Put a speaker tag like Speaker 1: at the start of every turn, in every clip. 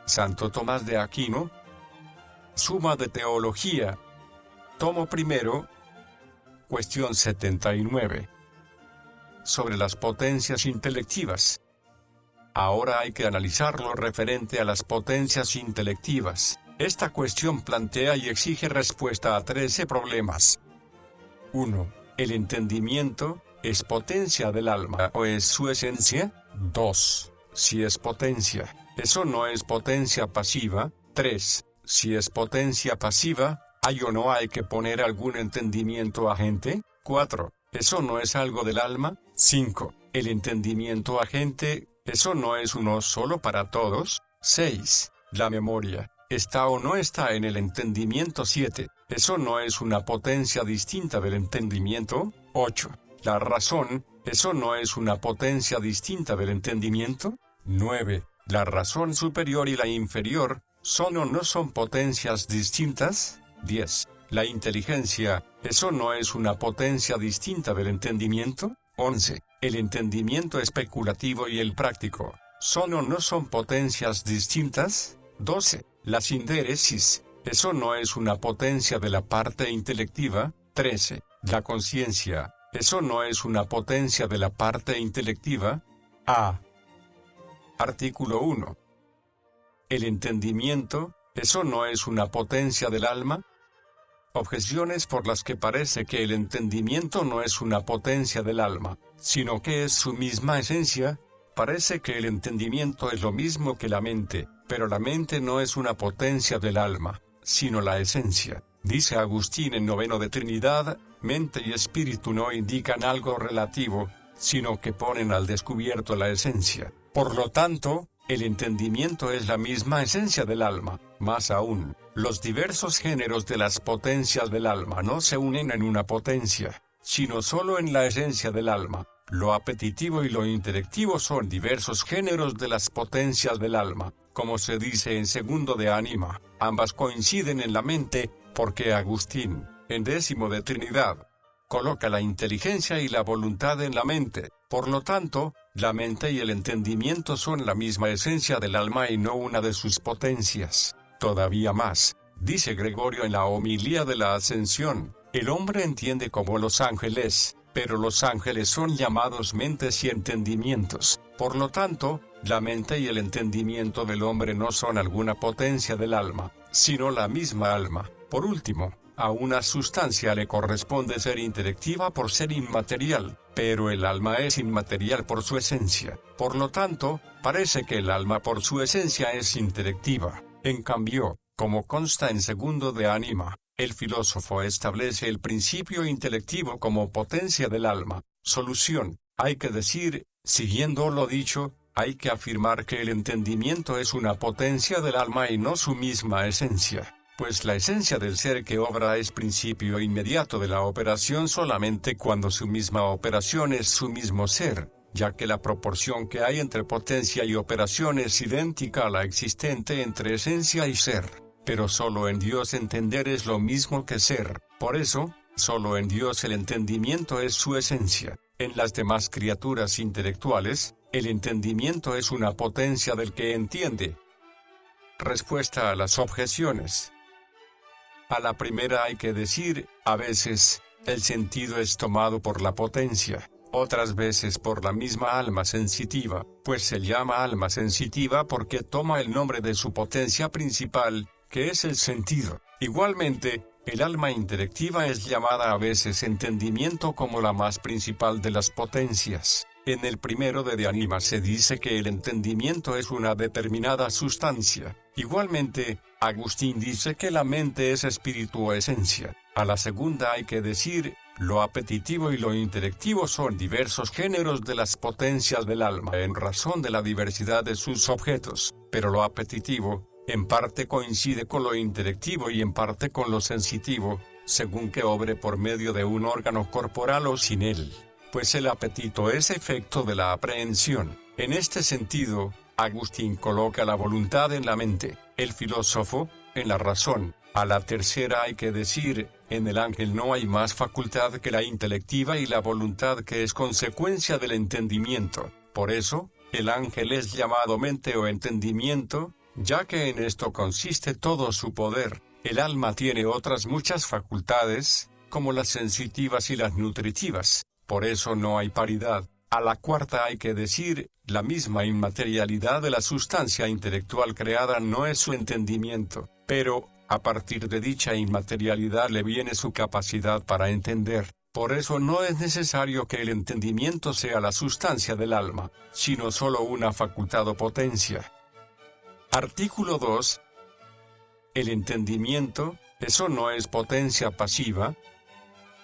Speaker 1: Santo Tomás de Aquino. Suma de Teología. Tomo primero. Cuestión 79. Sobre las potencias intelectivas. Ahora hay que analizar lo referente a las potencias intelectivas. Esta cuestión plantea y exige respuesta a 13 problemas. 1. ¿El entendimiento es potencia del alma o es su esencia? 2. Si es potencia, ¿eso no es potencia pasiva? 3. Si es potencia pasiva, ¿hay o no hay que poner algún entendimiento agente? 4. ¿Eso no es algo del alma? 5. ¿El entendimiento agente, eso no es uno solo para todos? 6. ¿La memoria está o no está en el entendimiento? 7. ¿Eso no es una potencia distinta del entendimiento? 8. ¿La razón, eso no es una potencia distinta del entendimiento? 9. ¿La razón superior y la inferior, son o no son potencias distintas? 10. ¿La inteligencia, eso no es una potencia distinta del entendimiento? 11. ¿El entendimiento especulativo y el práctico, son o no son potencias distintas? 12. La sindéresis, ¿eso no es una potencia de la parte intelectiva? 13. La conciencia, ¿eso no es una potencia de la parte intelectiva? A. Artículo 1. ¿El entendimiento, eso no es una potencia del alma? Objeciones por las que parece que el entendimiento no es una potencia del alma, sino que es su misma esencia. Parece que el entendimiento es lo mismo que la mente, pero la mente no es una potencia del alma, sino la esencia. Dice Agustín en Noveno de Trinidad, mente y espíritu no indican algo relativo, sino que ponen al descubierto la esencia. Por lo tanto, el entendimiento es la misma esencia del alma. Más aún, los diversos géneros de las potencias del alma no se unen en una potencia, sino solo en la esencia del alma. Lo apetitivo y lo intelectivo son diversos géneros de las potencias del alma, como se dice en Segundo de Ánima. Ambas coinciden en la mente, porque Agustín, en Décimo de Trinidad, coloca la inteligencia y la voluntad en la mente. Por lo tanto, la mente y el entendimiento son la misma esencia del alma y no una de sus potencias. Todavía más, dice Gregorio en la homilía de la Ascensión, el hombre entiende como los ángeles, pero los ángeles son llamados mentes y entendimientos. Por lo tanto, la mente y el entendimiento del hombre no son alguna potencia del alma, sino la misma alma. Por último, a una sustancia le corresponde ser intelectiva por ser inmaterial, pero el alma es inmaterial por su esencia. Por lo tanto, parece que el alma por su esencia es intelectiva. En cambio, como consta en Segundo de Ánima, el filósofo establece el principio intelectivo como potencia del alma. Solución: hay que decir, siguiendo lo dicho, hay que afirmar que el entendimiento es una potencia del alma y no su misma esencia, pues la esencia del ser que obra es principio inmediato de la operación solamente cuando su misma operación es su mismo ser, ya que la proporción que hay entre potencia y operación es idéntica a la existente entre esencia y ser. Pero solo en Dios entender es lo mismo que ser. Por eso, solo en Dios el entendimiento es su esencia. En las demás criaturas intelectuales, el entendimiento es una potencia del que entiende. Respuesta a las objeciones. A la primera hay que decir, a veces, el sentido es tomado por la potencia, otras veces por la misma alma sensitiva, pues se llama alma sensitiva porque toma el nombre de su potencia principal, que es el sentido. Igualmente, el alma intelectiva es llamada a veces entendimiento como la más principal de las potencias. En el primero de Ánima se dice que el entendimiento es una determinada sustancia. Igualmente, Agustín dice que la mente es espíritu o esencia. A la segunda hay que decir, lo apetitivo y lo intelectivo son diversos géneros de las potencias del alma en razón de la diversidad de sus objetos, pero lo apetitivo, en parte coincide con lo intelectivo y en parte con lo sensitivo, según que obre por medio de un órgano corporal o sin él, pues el apetito es efecto de la aprehensión. En este sentido, Agustín coloca la voluntad en la mente, el filósofo, en la razón. A la tercera hay que decir, en el ángel no hay más facultad que la intelectiva y la voluntad que es consecuencia del entendimiento. Por eso, el ángel es llamado mente o entendimiento, ya que en esto consiste todo su poder. El alma tiene otras muchas facultades, como las sensitivas y las nutritivas, por eso no hay paridad. A la cuarta hay que decir, la misma inmaterialidad de la sustancia intelectual creada no es su entendimiento, pero, a partir de dicha inmaterialidad le viene su capacidad para entender. Por eso no es necesario que el entendimiento sea la sustancia del alma, sino solo una facultad o potencia. Artículo 2. El entendimiento, ¿eso no es potencia pasiva?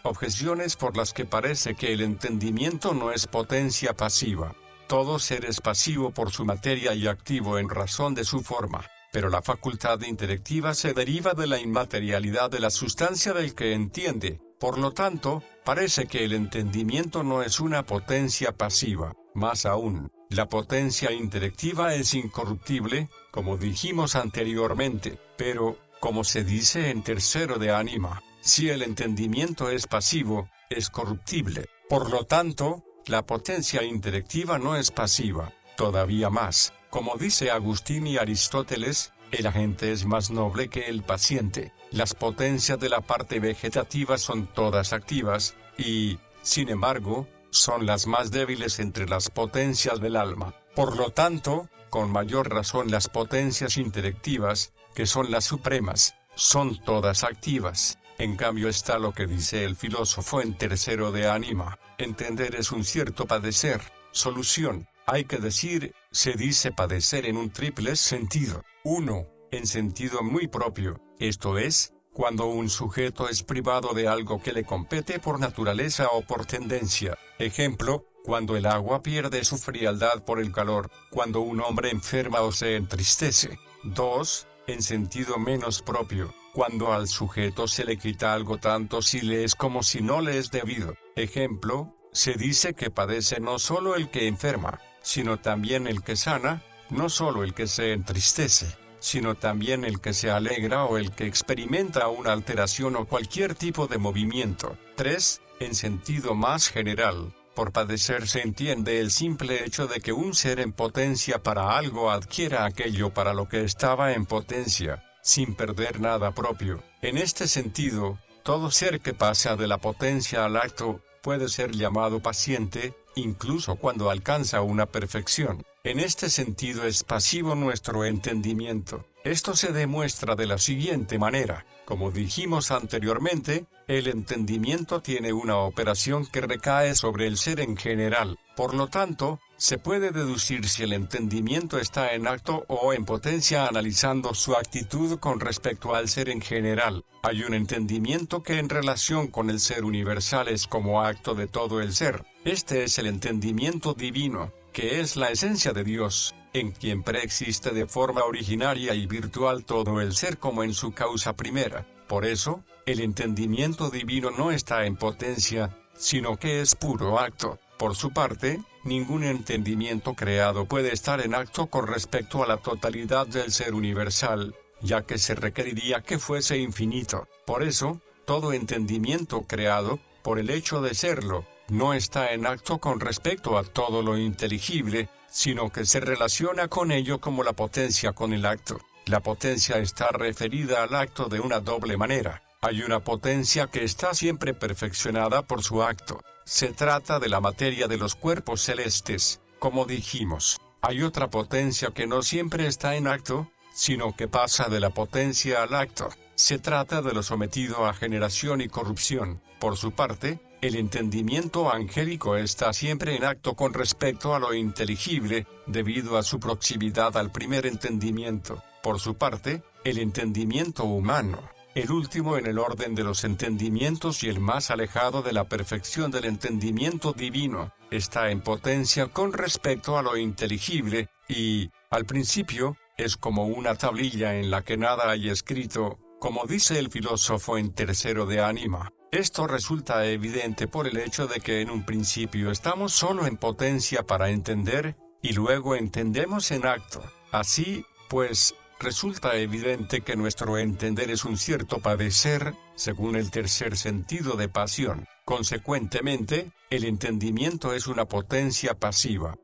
Speaker 1: Objeciones por las que parece que el entendimiento no es potencia pasiva. Todo ser es pasivo por su materia y activo en razón de su forma, pero la facultad intelectiva se deriva de la inmaterialidad de la sustancia del que entiende. Por lo tanto, parece que el entendimiento no es una potencia pasiva. Más aún, la potencia intelectiva es incorruptible, como dijimos anteriormente, pero, como se dice en tercero de ánima, si el entendimiento es pasivo, es corruptible. Por lo tanto, la potencia intelectiva no es pasiva. Todavía más, como dice Agustín y Aristóteles, el agente es más noble que el paciente. Las potencias de la parte vegetativa son todas activas, y, sin embargo, son las más débiles entre las potencias del alma. Por lo tanto, con mayor razón las potencias intelectivas, que son las supremas, son todas activas. En cambio está lo que dice el filósofo en tercero de ánima: entender es un cierto padecer. Solución: hay que decir, se dice padecer en un triple sentido. 1. En sentido muy propio, esto es, cuando un sujeto es privado de algo que le compete por naturaleza o por tendencia. Ejemplo, cuando el agua pierde su frialdad por el calor, cuando un hombre enferma o se entristece. 2. En sentido menos propio, cuando al sujeto se le quita algo tanto si le es como si no le es debido. Ejemplo, se dice que padece no solo el que enferma, sino también el que sana, no solo el que se entristece, sino también el que se alegra o el que experimenta una alteración o cualquier tipo de movimiento. 3. En sentido más general, por padecer se entiende el simple hecho de que un ser en potencia para algo adquiera aquello para lo que estaba en potencia, sin perder nada propio. En este sentido, todo ser que pasa de la potencia al acto, puede ser llamado paciente, incluso cuando alcanza una perfección. En este sentido es pasivo nuestro entendimiento. Esto se demuestra de la siguiente manera. Como dijimos anteriormente, el entendimiento tiene una operación que recae sobre el ser en general. Por lo tanto, se puede deducir si el entendimiento está en acto o en potencia analizando su actitud con respecto al ser en general. Hay un entendimiento que en relación con el ser universal es como acto de todo el ser. Este es el entendimiento divino, que es la esencia de Dios, en quien preexiste de forma originaria y virtual todo el ser como en su causa primera. Por eso, el entendimiento divino no está en potencia, sino que es puro acto. Por su parte, ningún entendimiento creado puede estar en acto con respecto a la totalidad del ser universal, ya que se requeriría que fuese infinito. Por eso, todo entendimiento creado, por el hecho de serlo, no está en acto con respecto a todo lo inteligible, sino que se relaciona con ello como la potencia con el acto. La potencia está referida al acto de una doble manera. Hay una potencia que está siempre perfeccionada por su acto. Se trata de la materia de los cuerpos celestes, como dijimos. Hay otra potencia que no siempre está en acto, sino que pasa de la potencia al acto. Se trata de lo sometido a generación y corrupción. Por su parte, el entendimiento angélico está siempre en acto con respecto a lo inteligible, debido a su proximidad al primer entendimiento. Por su parte, el entendimiento humano, el último en el orden de los entendimientos y el más alejado de la perfección del entendimiento divino, está en potencia con respecto a lo inteligible, y, al principio, es como una tablilla en la que nada hay escrito, como dice el filósofo en tercero de ánima. Esto resulta evidente por el hecho de que en un principio estamos solo en potencia para entender, y luego entendemos en acto. Así, pues, resulta evidente que nuestro entender es un cierto padecer, según el tercer sentido de pasión. Consecuentemente, el entendimiento es una potencia pasiva.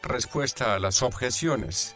Speaker 1: Respuesta a las objeciones.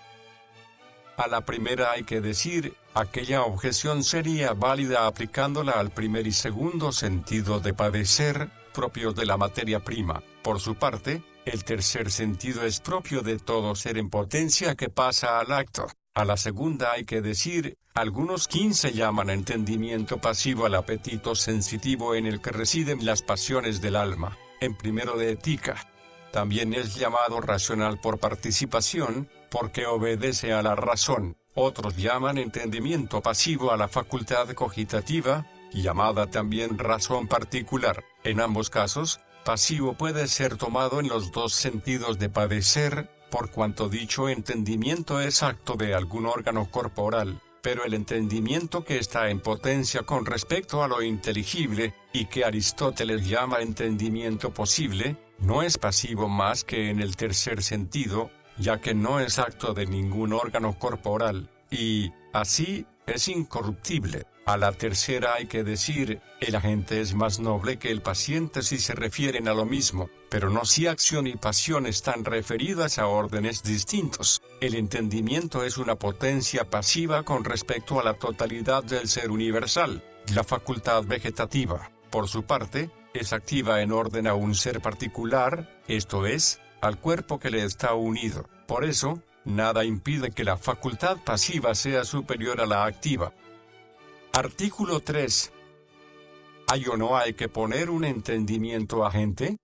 Speaker 1: A la primera hay que decir, aquella objeción sería válida aplicándola al primer y segundo sentido de padecer, propios de la materia prima. Por su parte, el tercer sentido es propio de todo ser en potencia que pasa al acto. A la segunda hay que decir, algunos 15 llaman entendimiento pasivo al apetito sensitivo en el que residen las pasiones del alma, en primero de Ética. También es llamado racional por participación, porque obedece a la razón. Otros llaman entendimiento pasivo a la facultad cogitativa, llamada también razón particular. En ambos casos, pasivo puede ser tomado en los dos sentidos de padecer, por cuanto dicho entendimiento es acto de algún órgano corporal, pero el entendimiento que está en potencia con respecto a lo inteligible, y que Aristóteles llama entendimiento posible, no es pasivo más que en el tercer sentido, ya que no es acto de ningún órgano corporal, y, así, es incorruptible. A la tercera hay que decir, el agente es más noble que el paciente si se refieren a lo mismo, pero no si acción y pasión están referidas a órdenes distintos. El entendimiento es una potencia pasiva con respecto a la totalidad del ser universal. La facultad vegetativa, por su parte, es activa en orden a un ser particular, esto es, al cuerpo que le está unido. Por eso, nada impide que la facultad pasiva sea superior a la activa. Artículo 3. ¿Hay o no hay que poner un entendimiento agente?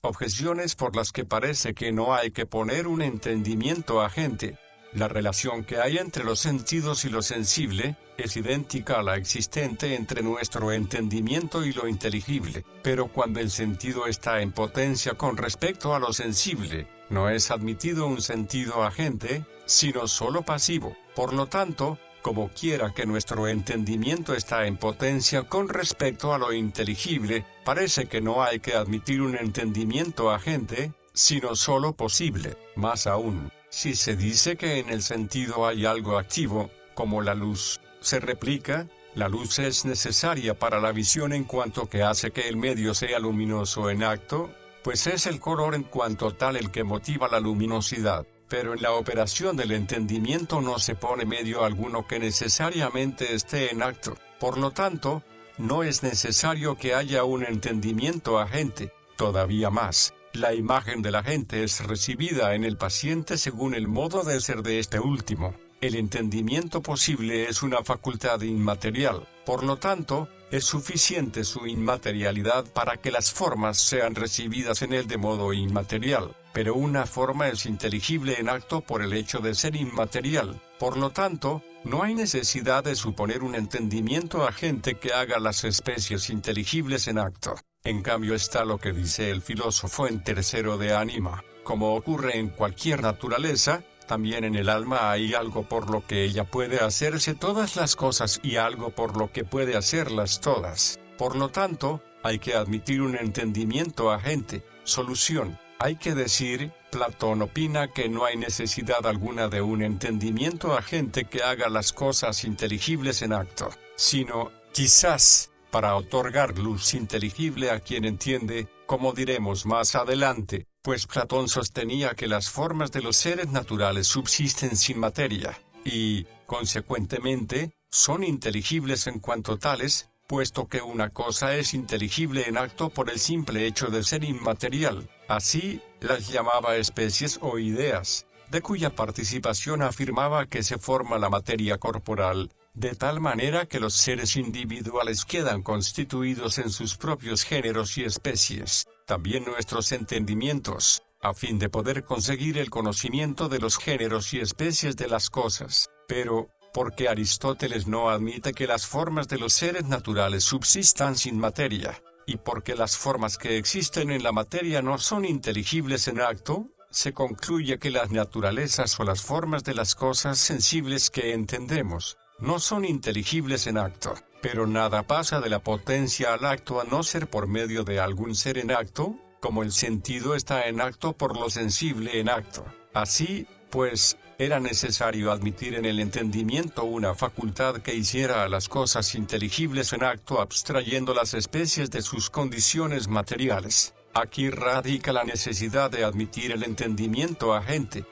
Speaker 1: Objeciones por las que parece que no hay que poner un entendimiento agente. La relación que hay entre los sentidos y lo sensible es idéntica a la existente entre nuestro entendimiento y lo inteligible, pero cuando el sentido está en potencia con respecto a lo sensible, no es admitido un sentido agente, sino solo pasivo. Por lo tanto, como quiera que nuestro entendimiento está en potencia con respecto a lo inteligible, parece que no hay que admitir un entendimiento agente, sino solo posible. Más aún, si se dice que en el sentido hay algo activo, como la luz, se replica, la luz es necesaria para la visión en cuanto que hace que el medio sea luminoso en acto, pues es el color en cuanto tal el que motiva la luminosidad. Pero en la operación del entendimiento no se pone medio alguno que necesariamente esté en acto. Por lo tanto, no es necesario que haya un entendimiento agente. Todavía más, la imagen del agente es recibida en el paciente según el modo de ser de este último. El entendimiento posible es una facultad inmaterial. Por lo tanto, es suficiente su inmaterialidad para que las formas sean recibidas en él de modo inmaterial. Pero una forma es inteligible en acto por el hecho de ser inmaterial. Por lo tanto, no hay necesidad de suponer un entendimiento agente que haga las especies inteligibles en acto. En cambio está lo que dice el filósofo en tercero de Ánima. Como ocurre en cualquier naturaleza, también en el alma hay algo por lo que ella puede hacerse todas las cosas y algo por lo que puede hacerlas todas. Por lo tanto, hay que admitir un entendimiento agente. Solución. Hay que decir, Platón opina que no hay necesidad alguna de un entendimiento agente que haga las cosas inteligibles en acto, sino, quizás, para otorgar luz inteligible a quien entiende, como diremos más adelante, pues Platón sostenía que las formas de los seres naturales subsisten sin materia, y, consecuentemente, son inteligibles en cuanto tales, puesto que una cosa es inteligible en acto por el simple hecho de ser inmaterial. Así, las llamaba especies o ideas, de cuya participación afirmaba que se forma la materia corporal, de tal manera que los seres individuales quedan constituidos en sus propios géneros y especies. También nuestros entendimientos, a fin de poder conseguir el conocimiento de los géneros y especies de las cosas. Pero, porque Aristóteles no admite que las formas de los seres naturales subsistan sin materia, y porque las formas que existen en la materia no son inteligibles en acto, se concluye que las naturalezas o las formas de las cosas sensibles que entendemos, no son inteligibles en acto. Pero nada pasa de la potencia al acto a no ser por medio de algún ser en acto, como el sentido está en acto por lo sensible en acto. Así, pues, era necesario admitir en el entendimiento una facultad que hiciera a las cosas inteligibles en acto abstrayendo las especies de sus condiciones materiales. Aquí radica la necesidad de admitir el entendimiento agente.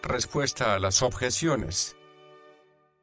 Speaker 1: Respuesta a las objeciones.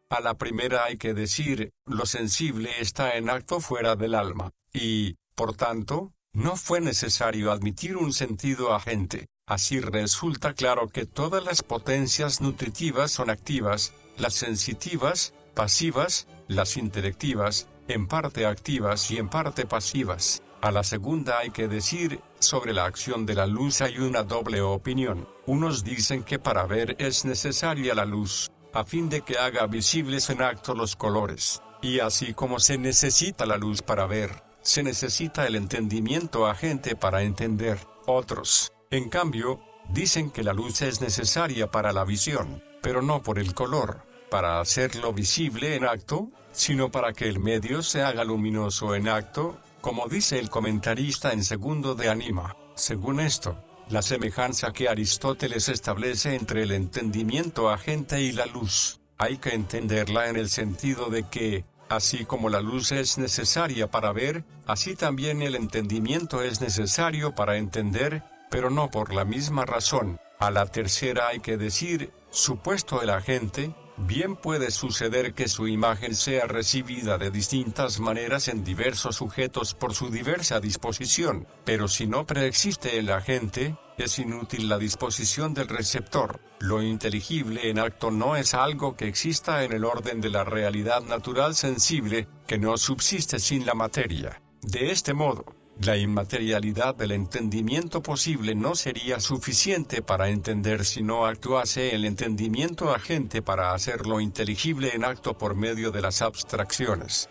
Speaker 1: A la primera hay que decir, lo sensible está en acto fuera del alma, y, por tanto, no fue necesario admitir un sentido agente. Así resulta claro que todas las potencias nutritivas son activas, las sensitivas, pasivas, las intelectivas, en parte activas y en parte pasivas. A la segunda hay que decir, sobre la acción de la luz hay una doble opinión. Unos dicen que para ver es necesaria la luz, a fin de que haga visibles en acto los colores, y así como se necesita la luz para ver, se necesita el entendimiento agente para entender. Otros, en cambio, dicen que la luz es necesaria para la visión, pero no por el color, para hacerlo visible en acto, sino para que el medio se haga luminoso en acto, como dice el comentarista en segundo de Anima. Según esto, la semejanza que Aristóteles establece entre el entendimiento agente y la luz, hay que entenderla en el sentido de que, así como la luz es necesaria para ver, así también el entendimiento es necesario para entender, pero no por la misma razón. A la tercera hay que decir, supuesto el agente, bien puede suceder que su imagen sea recibida de distintas maneras en diversos sujetos por su diversa disposición, pero si no preexiste el agente, es inútil la disposición del receptor. Lo inteligible en acto no es algo que exista en el orden de la realidad natural sensible, que no subsiste sin la materia. De este modo, la inmaterialidad del entendimiento posible no sería suficiente para entender si no actuase el entendimiento agente para hacerlo inteligible en acto por medio de las abstracciones.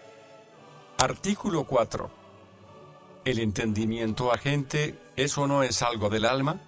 Speaker 1: Artículo 4. ¿El entendimiento agente es o no es algo del alma?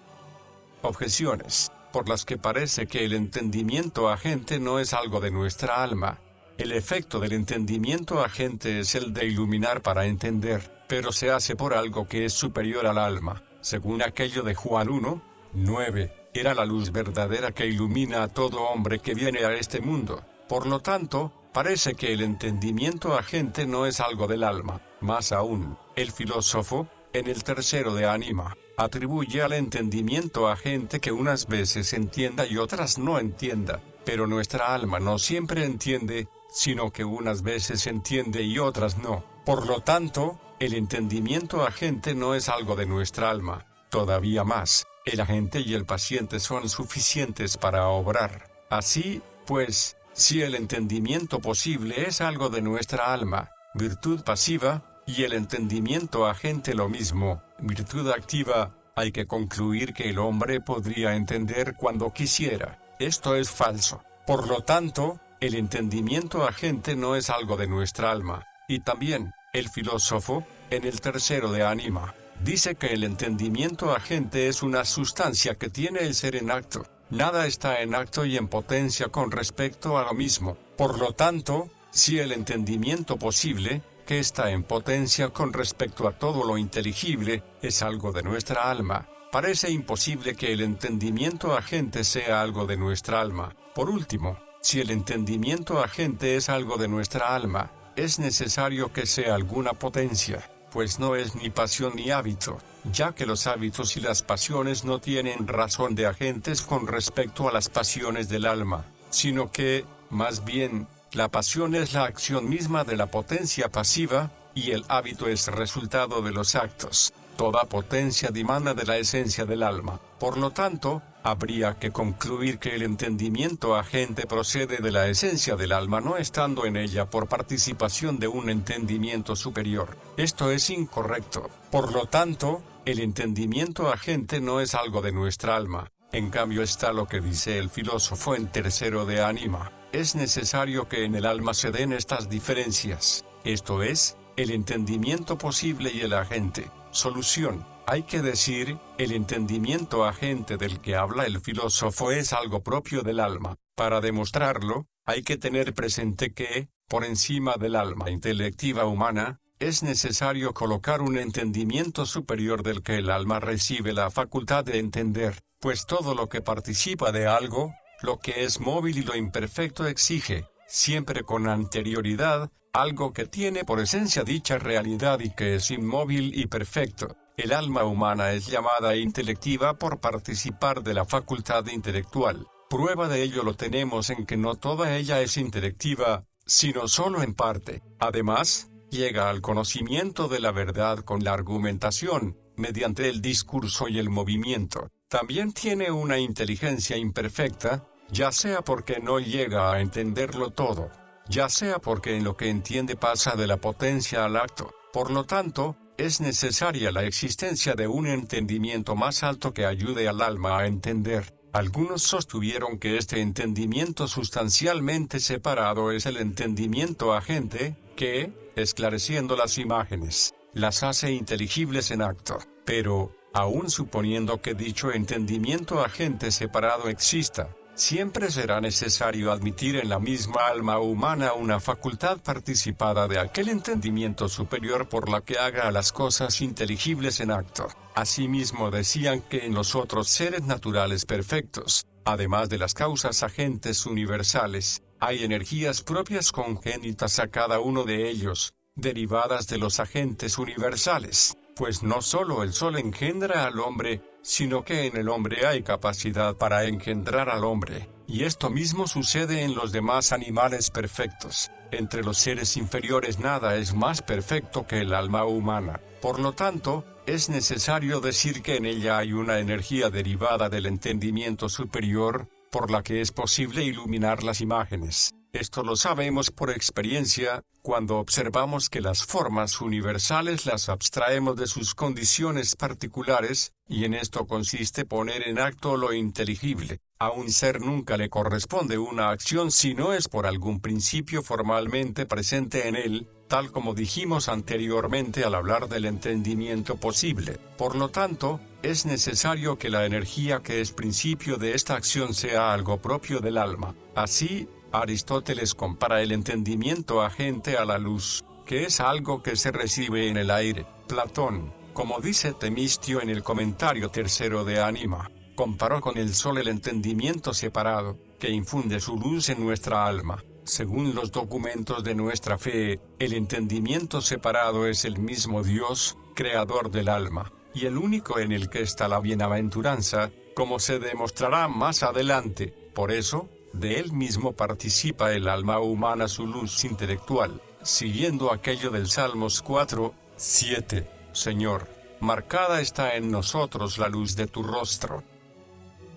Speaker 1: Objeciones, por las que parece que el entendimiento agente no es algo de nuestra alma. El efecto del entendimiento agente es el de iluminar para entender, pero se hace por algo que es superior al alma, según aquello de Juan 1:9, era la luz verdadera que ilumina a todo hombre que viene a este mundo. Por lo tanto, parece que el entendimiento agente no es algo del alma. Más aún, el filósofo, en el tercero de Anima, atribuye al entendimiento agente que unas veces entienda y otras no entienda, pero nuestra alma no siempre entiende, sino que unas veces entiende y otras no. Por lo tanto, el entendimiento agente no es algo de nuestra alma. Todavía más, el agente y el paciente son suficientes para obrar. Así, pues, si el entendimiento posible es algo de nuestra alma, virtud pasiva, y el entendimiento agente lo mismo, virtud activa, hay que concluir que el hombre podría entender cuando quisiera. Esto es falso. Por lo tanto, el entendimiento agente no es algo de nuestra alma. Y también, el filósofo, en el tercero de Anima, dice que el entendimiento agente es una sustancia que tiene el ser en acto. Nada está en acto y en potencia con respecto a lo mismo. Por lo tanto, si el entendimiento posible, que está en potencia con respecto a todo lo inteligible, es algo de nuestra alma, parece imposible que el entendimiento agente sea algo de nuestra alma. Por último, si el entendimiento agente es algo de nuestra alma, es necesario que sea alguna potencia, pues no es ni pasión ni hábito, ya que los hábitos y las pasiones no tienen razón de agentes con respecto a las pasiones del alma, sino que, más bien, la pasión es la acción misma de la potencia pasiva, y el hábito es resultado de los actos. Toda potencia dimana de la esencia del alma. Por lo tanto, habría que concluir que el entendimiento agente procede de la esencia del alma no estando en ella por participación de un entendimiento superior. Esto es incorrecto. Por lo tanto, el entendimiento agente no es algo de nuestra alma. En cambio está lo que dice el filósofo en tercero de Anima. Es necesario que en el alma se den estas diferencias. Esto es, el entendimiento posible y el agente. Solución. Hay que decir, el entendimiento agente del que habla el filósofo es algo propio del alma. Para demostrarlo, hay que tener presente que, por encima del alma intelectiva humana, es necesario colocar un entendimiento superior del que el alma recibe la facultad de entender, pues todo lo que participa de algo, lo que es móvil y lo imperfecto exige, siempre con anterioridad, algo que tiene por esencia dicha realidad y que es inmóvil y perfecto. El alma humana es llamada intelectiva por participar de la facultad intelectual. Prueba de ello lo tenemos en que no toda ella es intelectiva, sino solo en parte. Además, llega al conocimiento de la verdad con la argumentación, mediante el discurso y el movimiento. También tiene una inteligencia imperfecta, ya sea porque no llega a entenderlo todo, ya sea porque en lo que entiende pasa de la potencia al acto. Por lo tanto, es necesaria la existencia de un entendimiento más alto que ayude al alma a entender. Algunos sostuvieron que este entendimiento sustancialmente separado es el entendimiento agente, que, esclareciendo las imágenes, las hace inteligibles en acto. Pero, aun suponiendo que dicho entendimiento agente separado exista, siempre será necesario admitir en la misma alma humana una facultad participada de aquel entendimiento superior por la que haga las cosas inteligibles en acto. Asimismo decían que en los otros seres naturales perfectos, además de las causas agentes universales, hay energías propias congénitas a cada uno de ellos, derivadas de los agentes universales, pues no solo el sol engendra al hombre, sino que en el hombre hay capacidad para engendrar al hombre, y esto mismo sucede en los demás animales perfectos. Entre los seres inferiores nada es más perfecto que el alma humana. Por lo tanto, es necesario decir que en ella hay una energía derivada del entendimiento superior, por la que es posible iluminar las imágenes. Esto lo sabemos por experiencia, cuando observamos que las formas universales las abstraemos de sus condiciones particulares, y en esto consiste poner en acto lo inteligible. A un ser nunca le corresponde una acción si no es por algún principio formalmente presente en él, tal como dijimos anteriormente al hablar del entendimiento posible. Por lo tanto, es necesario que la energía que es principio de esta acción sea algo propio del alma. Así, Aristóteles compara el entendimiento agente a la luz, que es algo que se recibe en el aire. Platón, como dice Temistio en el comentario tercero de Ánima, comparó con el sol el entendimiento separado, que infunde su luz en nuestra alma. Según los documentos de nuestra fe, el entendimiento separado es el mismo Dios, creador del alma, y el único en el que está la bienaventuranza, como se demostrará más adelante. Por eso, de él mismo participa el alma humana su luz intelectual, siguiendo aquello del Salmos 4, 7. Señor, marcada está en nosotros la luz de tu rostro.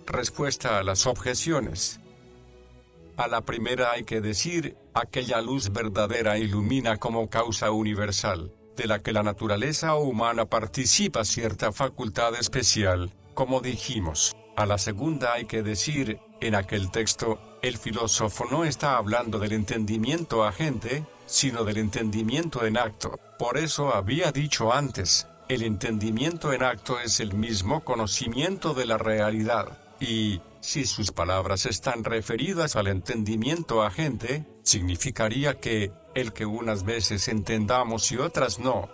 Speaker 1: Respuesta a las objeciones. A la primera hay que decir, aquella luz verdadera ilumina como causa universal, de la que la naturaleza humana participa cierta facultad especial, como dijimos. A la segunda hay que decir, en aquel texto, el filósofo no está hablando del entendimiento agente, sino del entendimiento en acto. Por eso había dicho antes, el entendimiento en acto es el mismo conocimiento de la realidad, y, si sus palabras están referidas al entendimiento agente, significaría que, el que unas veces entendamos y otras no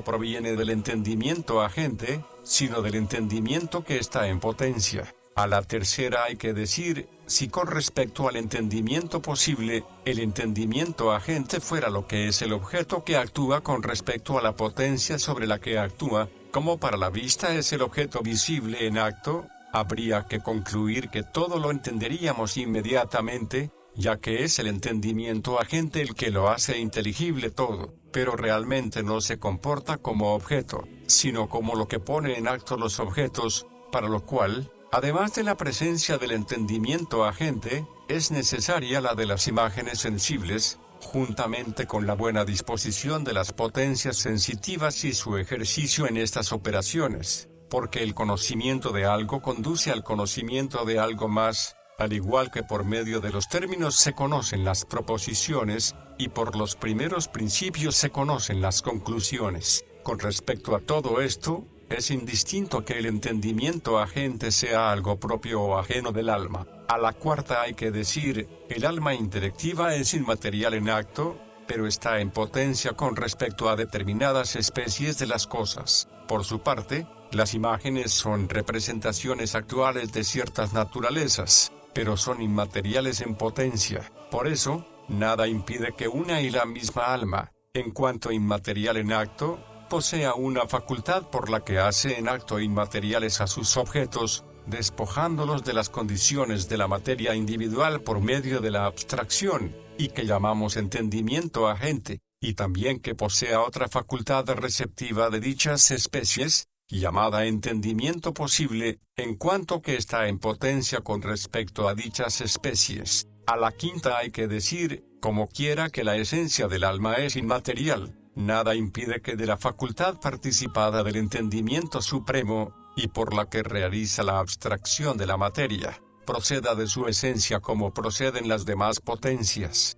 Speaker 1: proviene del entendimiento agente, sino del entendimiento que está en potencia. A la tercera hay que decir, si con respecto al entendimiento posible, el entendimiento agente fuera lo que es el objeto que actúa con respecto a la potencia sobre la que actúa, como para la vista es el objeto visible en acto, habría que concluir que todo lo entenderíamos inmediatamente, ya que es el entendimiento agente el que lo hace inteligible todo, pero realmente no se comporta como objeto, sino como lo que pone en acto los objetos, para lo cual, además de la presencia del entendimiento agente, es necesaria la de las imágenes sensibles, juntamente con la buena disposición de las potencias sensitivas y su ejercicio en estas operaciones, porque el conocimiento de algo conduce al conocimiento de algo más, al igual que por medio de los términos se conocen las proposiciones, y por los primeros principios se conocen las conclusiones. Con respecto a todo esto, es indistinto que el entendimiento agente sea algo propio o ajeno del alma. A la cuarta hay que decir, el alma intelectiva es inmaterial en acto, pero está en potencia con respecto a determinadas especies de las cosas. Por su parte, las imágenes son representaciones actuales de ciertas naturalezas, pero son inmateriales en potencia. Por eso, nada impide que una y la misma alma, en cuanto inmaterial en acto, posea una facultad por la que hace en acto inmateriales a sus objetos, despojándolos de las condiciones de la materia individual por medio de la abstracción, y que llamamos entendimiento agente, y también que posea otra facultad receptiva de dichas especies, llamada entendimiento posible, en cuanto que está en potencia con respecto a dichas especies. A la quinta hay que decir, como quiera que la esencia del alma es inmaterial, nada impide que de la facultad participada del entendimiento supremo, y por la que realiza la abstracción de la materia, proceda de su esencia como proceden las demás potencias.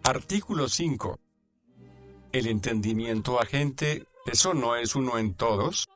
Speaker 1: Artículo 5. El entendimiento agente, ¿eso no es uno en todos?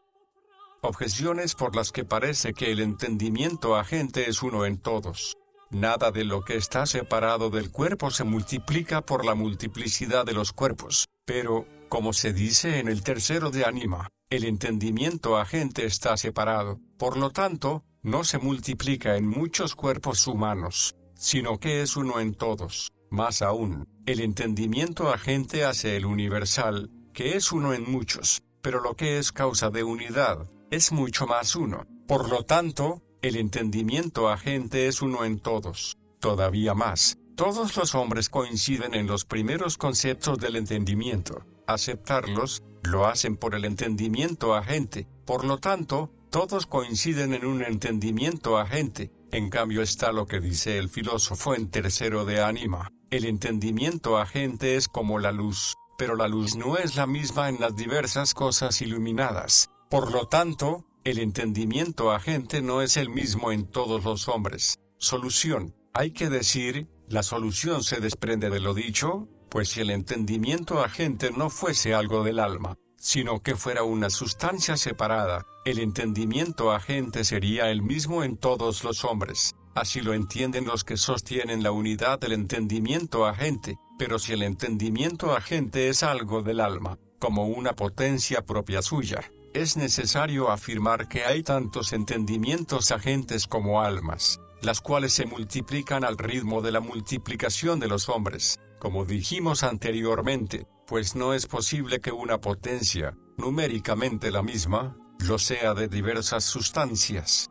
Speaker 1: Objeciones por las que parece que el entendimiento agente es uno en todos. Nada de lo que está separado del cuerpo se multiplica por la multiplicidad de los cuerpos, pero, como se dice en el tercero de Ánima, el entendimiento agente está separado, por lo tanto, no se multiplica en muchos cuerpos humanos, sino que es uno en todos. Más aún, el entendimiento agente hace el universal, que es uno en muchos, pero lo que es causa de unidad, es mucho más uno. Por lo tanto, el entendimiento agente es uno en todos. Todavía más, todos los hombres coinciden en los primeros conceptos del entendimiento. Aceptarlos, lo hacen por el entendimiento agente. Por lo tanto, todos coinciden en un entendimiento agente. En cambio está lo que dice el filósofo en tercero de Ánima. El entendimiento agente es como la luz, pero la luz no es la misma en las diversas cosas iluminadas. Por lo tanto, el entendimiento agente no es el mismo en todos los hombres. Solución. Hay que decir, la solución se desprende de lo dicho, pues si el entendimiento agente no fuese algo del alma, sino que fuera una sustancia separada, el entendimiento agente sería el mismo en todos los hombres. Así lo entienden los que sostienen la unidad del entendimiento agente, pero si el entendimiento agente es algo del alma, como una potencia propia suya, es necesario afirmar que hay tantos entendimientos agentes como almas, las cuales se multiplican al ritmo de la multiplicación de los hombres, como dijimos anteriormente, pues no es posible que una potencia, numéricamente la misma, lo sea de diversas sustancias.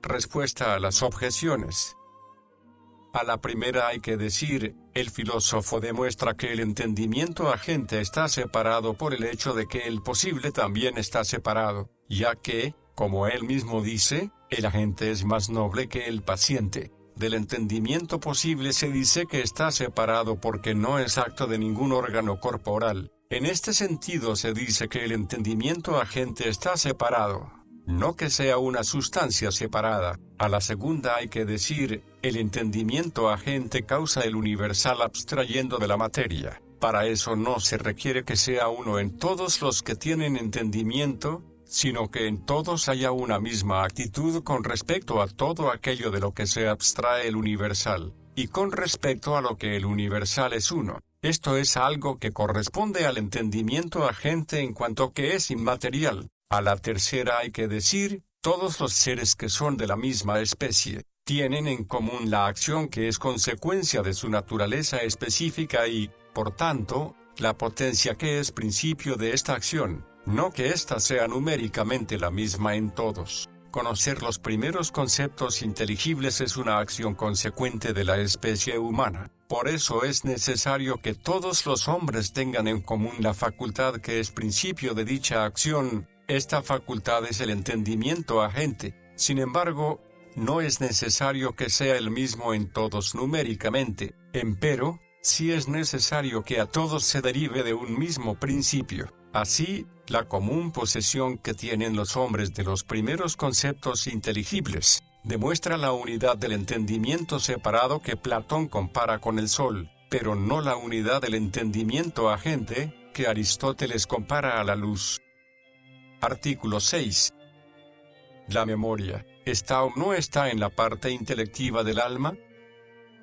Speaker 1: Respuesta a las objeciones. A la primera hay que decir, el filósofo demuestra que el entendimiento agente está separado por el hecho de que el posible también está separado, ya que, como él mismo dice, el agente es más noble que el paciente. Del entendimiento posible se dice que está separado porque no es acto de ningún órgano corporal. En este sentido se dice que el entendimiento agente está separado, no que sea una sustancia separada. A la segunda hay que decir, el entendimiento agente causa el universal abstrayendo de la materia. Para eso no se requiere que sea uno en todos los que tienen entendimiento, sino que en todos haya una misma actitud con respecto a todo aquello de lo que se abstrae el universal, y con respecto a lo que el universal es uno. Esto es algo que corresponde al entendimiento agente en cuanto que es inmaterial. A la tercera hay que decir, todos los seres que son de la misma especie, tienen en común la acción que es consecuencia de su naturaleza específica y, por tanto, la potencia que es principio de esta acción, no que ésta sea numéricamente la misma en todos. Conocer los primeros conceptos inteligibles es una acción consecuente de la especie humana. Por eso es necesario que todos los hombres tengan en común la facultad que es principio de dicha acción. Esta facultad es el entendimiento agente. Sin embargo, no es necesario que sea el mismo en todos numéricamente. Empero, sí es necesario que a todos se derive de un mismo principio. Así, la común posesión que tienen los hombres de los primeros conceptos inteligibles, demuestra la unidad del entendimiento separado que Platón compara con el sol, pero no la unidad del entendimiento agente, que Aristóteles compara a la luz. Artículo 6. ¿La memoria está o no está en la parte intelectiva del alma?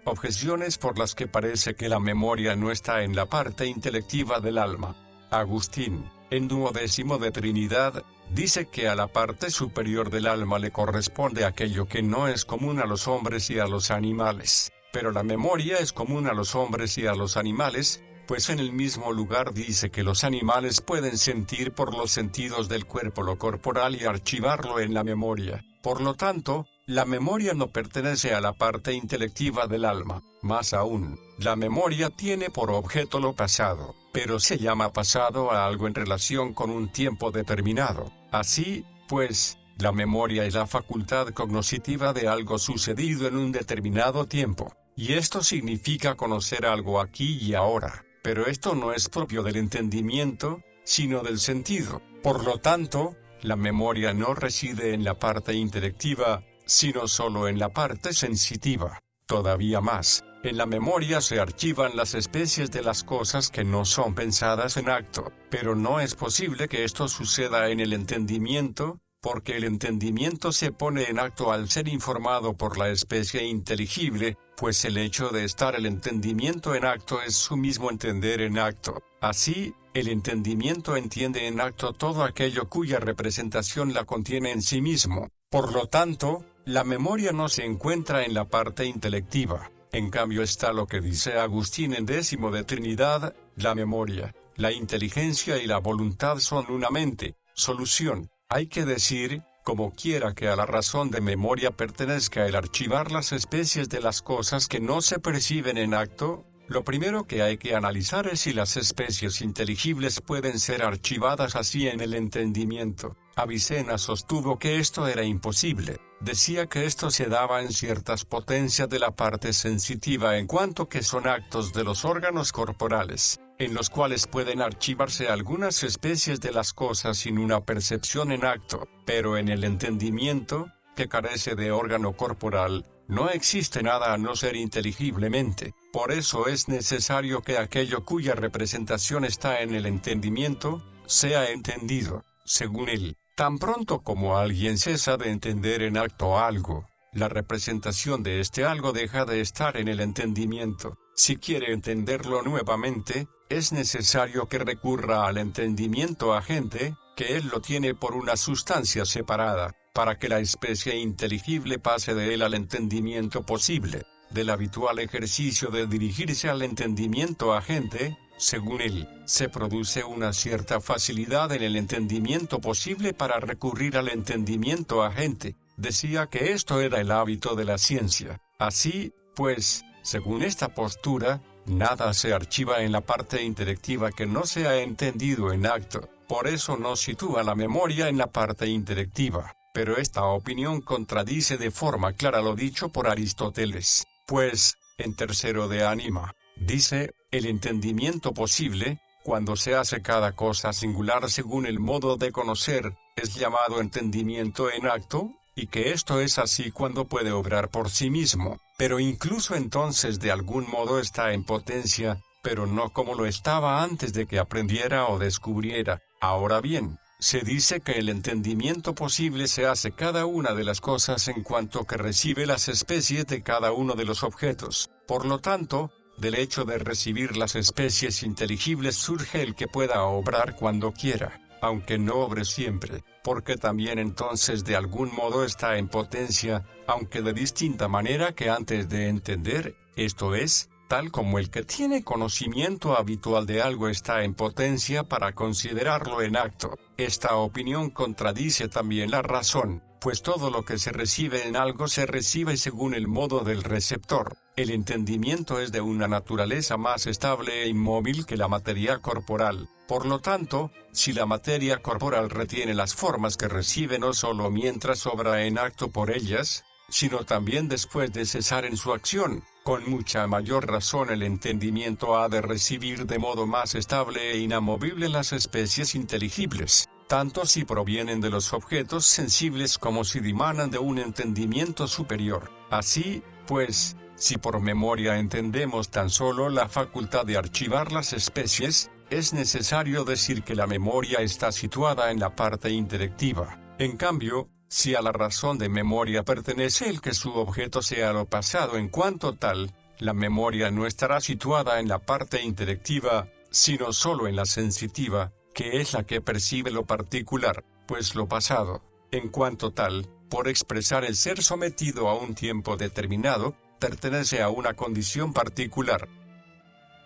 Speaker 1: Objeciones por las que parece que la memoria no está en la parte intelectiva del alma. Agustín, en Duodécimo de Trinidad, dice que a la parte superior del alma le corresponde aquello que no es común a los hombres y a los animales, pero la memoria es común a los hombres y a los animales, pues en el mismo lugar dice que los animales pueden sentir por los sentidos del cuerpo lo corporal y archivarlo en la memoria. Por lo tanto, la memoria no pertenece a la parte intelectiva del alma. Más aún, la memoria tiene por objeto lo pasado, pero se llama pasado a algo en relación con un tiempo determinado. Así, pues, la memoria es la facultad cognoscitiva de algo sucedido en un determinado tiempo, y esto significa conocer algo aquí y ahora. Pero esto no es propio del entendimiento, sino del sentido. Por lo tanto, la memoria no reside en la parte intelectiva, sino solo en la parte sensitiva. Todavía más, en la memoria se archivan las especies de las cosas que no son pensadas en acto, pero no es posible que esto suceda en el entendimiento, porque el entendimiento se pone en acto al ser informado por la especie inteligible, pues el hecho de estar el entendimiento en acto es su mismo entender en acto. Así, el entendimiento entiende en acto todo aquello cuya representación la contiene en sí mismo. Por lo tanto, la memoria no se encuentra en la parte intelectiva. En cambio está lo que dice Agustín en Décimo de Trinidad: la memoria, la inteligencia y la voluntad son una mente. Solución: hay que decir, como quiera que a la razón de memoria pertenezca el archivar las especies de las cosas que no se perciben en acto, lo primero que hay que analizar es si las especies inteligibles pueden ser archivadas así en el entendimiento. Avicena sostuvo que esto era imposible. Decía que esto se daba en ciertas potencias de la parte sensitiva en cuanto que son actos de los órganos corporales, en los cuales pueden archivarse algunas especies de las cosas sin una percepción en acto, pero en el entendimiento, que carece de órgano corporal, no existe nada a no ser inteligiblemente. Por eso es necesario que aquello cuya representación está en el entendimiento, sea entendido. Según él, tan pronto como alguien cesa de entender en acto algo, la representación de este algo deja de estar en el entendimiento. Si quiere entenderlo nuevamente, es necesario que recurra al entendimiento agente, que él lo tiene por una sustancia separada, para que la especie inteligible pase de él al entendimiento posible. Del habitual ejercicio de dirigirse al entendimiento agente, según él, se produce una cierta facilidad en el entendimiento posible para recurrir al entendimiento agente. Decía que esto era el hábito de la ciencia. Así, pues, según esta postura, nada se archiva en la parte intelectiva que no sea entendido en acto. Por eso no sitúa la memoria en la parte intelectiva. Pero esta opinión contradice de forma clara lo dicho por Aristóteles, pues, en Tercero de Ánima, dice: el entendimiento posible, cuando se hace cada cosa singular según el modo de conocer, es llamado entendimiento en acto, y que esto es así cuando puede obrar por sí mismo, pero incluso entonces de algún modo está en potencia, pero no como lo estaba antes de que aprendiera o descubriera. Ahora bien, se dice que el entendimiento posible se hace cada una de las cosas en cuanto que recibe las especies de cada uno de los objetos. Por lo tanto, del hecho de recibir las especies inteligibles surge el que pueda obrar cuando quiera, aunque no obre siempre, porque también entonces de algún modo está en potencia, aunque de distinta manera que antes de entender, esto es, tal como el que tiene conocimiento habitual de algo está en potencia para considerarlo en acto. Esta opinión contradice también la razón, pues todo lo que se recibe en algo se recibe según el modo del receptor. El entendimiento es de una naturaleza más estable e inmóvil que la materia corporal. Por lo tanto, si la materia corporal retiene las formas que recibe no solo mientras obra en acto por ellas, sino también después de cesar en su acción, con mucha mayor razón el entendimiento ha de recibir de modo más estable e inamovible las especies inteligibles, tanto si provienen de los objetos sensibles como si dimanan de un entendimiento superior. Así, pues, si por memoria entendemos tan solo la facultad de archivar las especies, es necesario decir que la memoria está situada en la parte intelectiva. En cambio, si a la razón de memoria pertenece el que su objeto sea lo pasado en cuanto tal, la memoria no estará situada en la parte intelectiva, sino solo en la sensitiva, que es la que percibe lo particular, pues lo pasado, en cuanto tal, por expresar el ser sometido a un tiempo determinado, pertenece a una condición particular.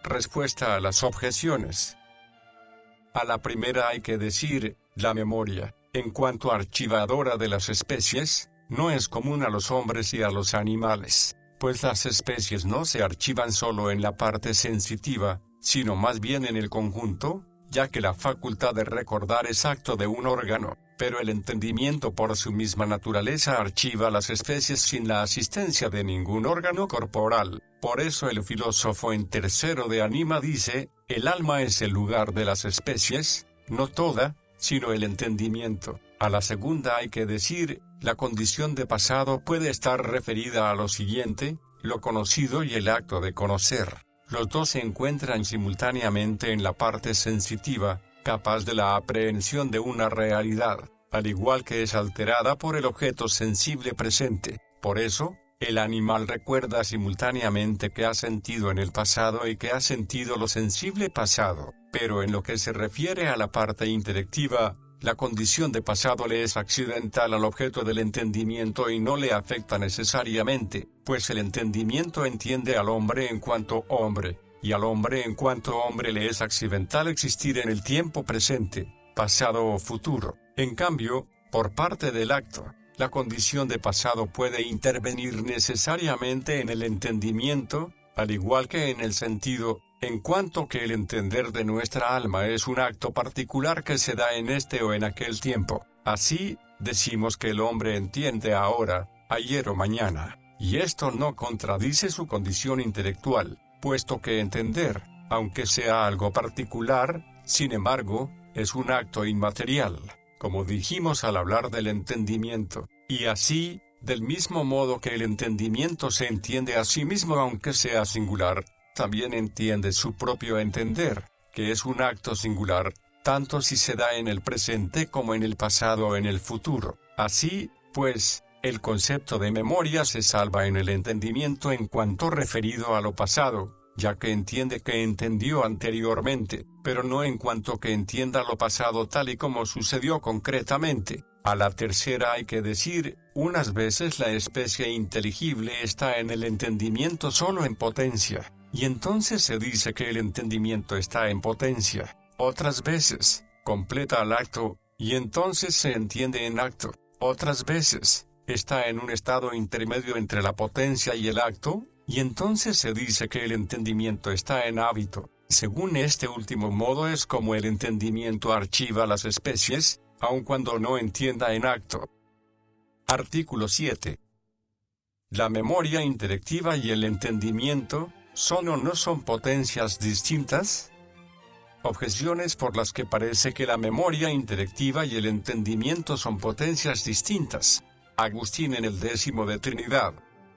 Speaker 1: Respuesta a las objeciones. A la primera hay que decir, la memoria, en cuanto archivadora de las especies, no es común a los hombres y a los animales, pues las especies no se archivan solo en la parte sensitiva, sino más bien en el conjunto, ya que la facultad de recordar es acto de un órgano, pero el entendimiento por su misma naturaleza archiva las especies sin la asistencia de ningún órgano corporal. Por eso el filósofo en Tercero de Anima dice, el alma es el lugar de las especies, no toda, sino el entendimiento. A la segunda hay que decir, la condición de pasado puede estar referida a lo siguiente, lo conocido y el acto de conocer. Los dos se encuentran simultáneamente en la parte sensitiva, capaz de la aprehensión de una realidad, al igual que es alterada por el objeto sensible presente. Por eso, el animal recuerda simultáneamente que ha sentido en el pasado y que ha sentido lo sensible pasado, pero en lo que se refiere a la parte intelectiva, la condición de pasado le es accidental al objeto del entendimiento y no le afecta necesariamente, pues el entendimiento entiende al hombre en cuanto hombre, y al hombre en cuanto hombre le es accidental existir en el tiempo presente, pasado o futuro. En cambio, por parte del acto, la condición de pasado puede intervenir necesariamente en el entendimiento, al igual que en el sentido, en cuanto que el entender de nuestra alma es un acto particular que se da en este o en aquel tiempo. Así, decimos que el hombre entiende ahora, ayer o mañana, y esto no contradice su condición intelectual, puesto que entender, aunque sea algo particular, sin embargo, es un acto inmaterial, como dijimos al hablar del entendimiento, y así, del mismo modo que el entendimiento se entiende a sí mismo aunque sea singular, también entiende su propio entender, que es un acto singular, tanto si se da en el presente como en el pasado o en el futuro. Así, pues, el concepto de memoria se salva en el entendimiento en cuanto referido a lo pasado, ya que entiende que entendió anteriormente, pero no en cuanto que entienda lo pasado tal y como sucedió concretamente. A la tercera hay que decir, unas veces la especie inteligible está en el entendimiento solo en potencia, y entonces se dice que el entendimiento está en potencia. Otras veces, completa al acto, y entonces se entiende en acto. Otras veces, está en un estado intermedio entre la potencia y el acto, y entonces se dice que el entendimiento está en hábito. Según este último modo es como el entendimiento archiva las especies, aun cuando no entienda en acto. Artículo 7. La memoria intelectiva y el entendimiento, ¿son o no son potencias distintas? Objeciones por las que parece que la memoria intelectiva y el entendimiento son potencias distintas. Agustín en el Décimo de Trinidad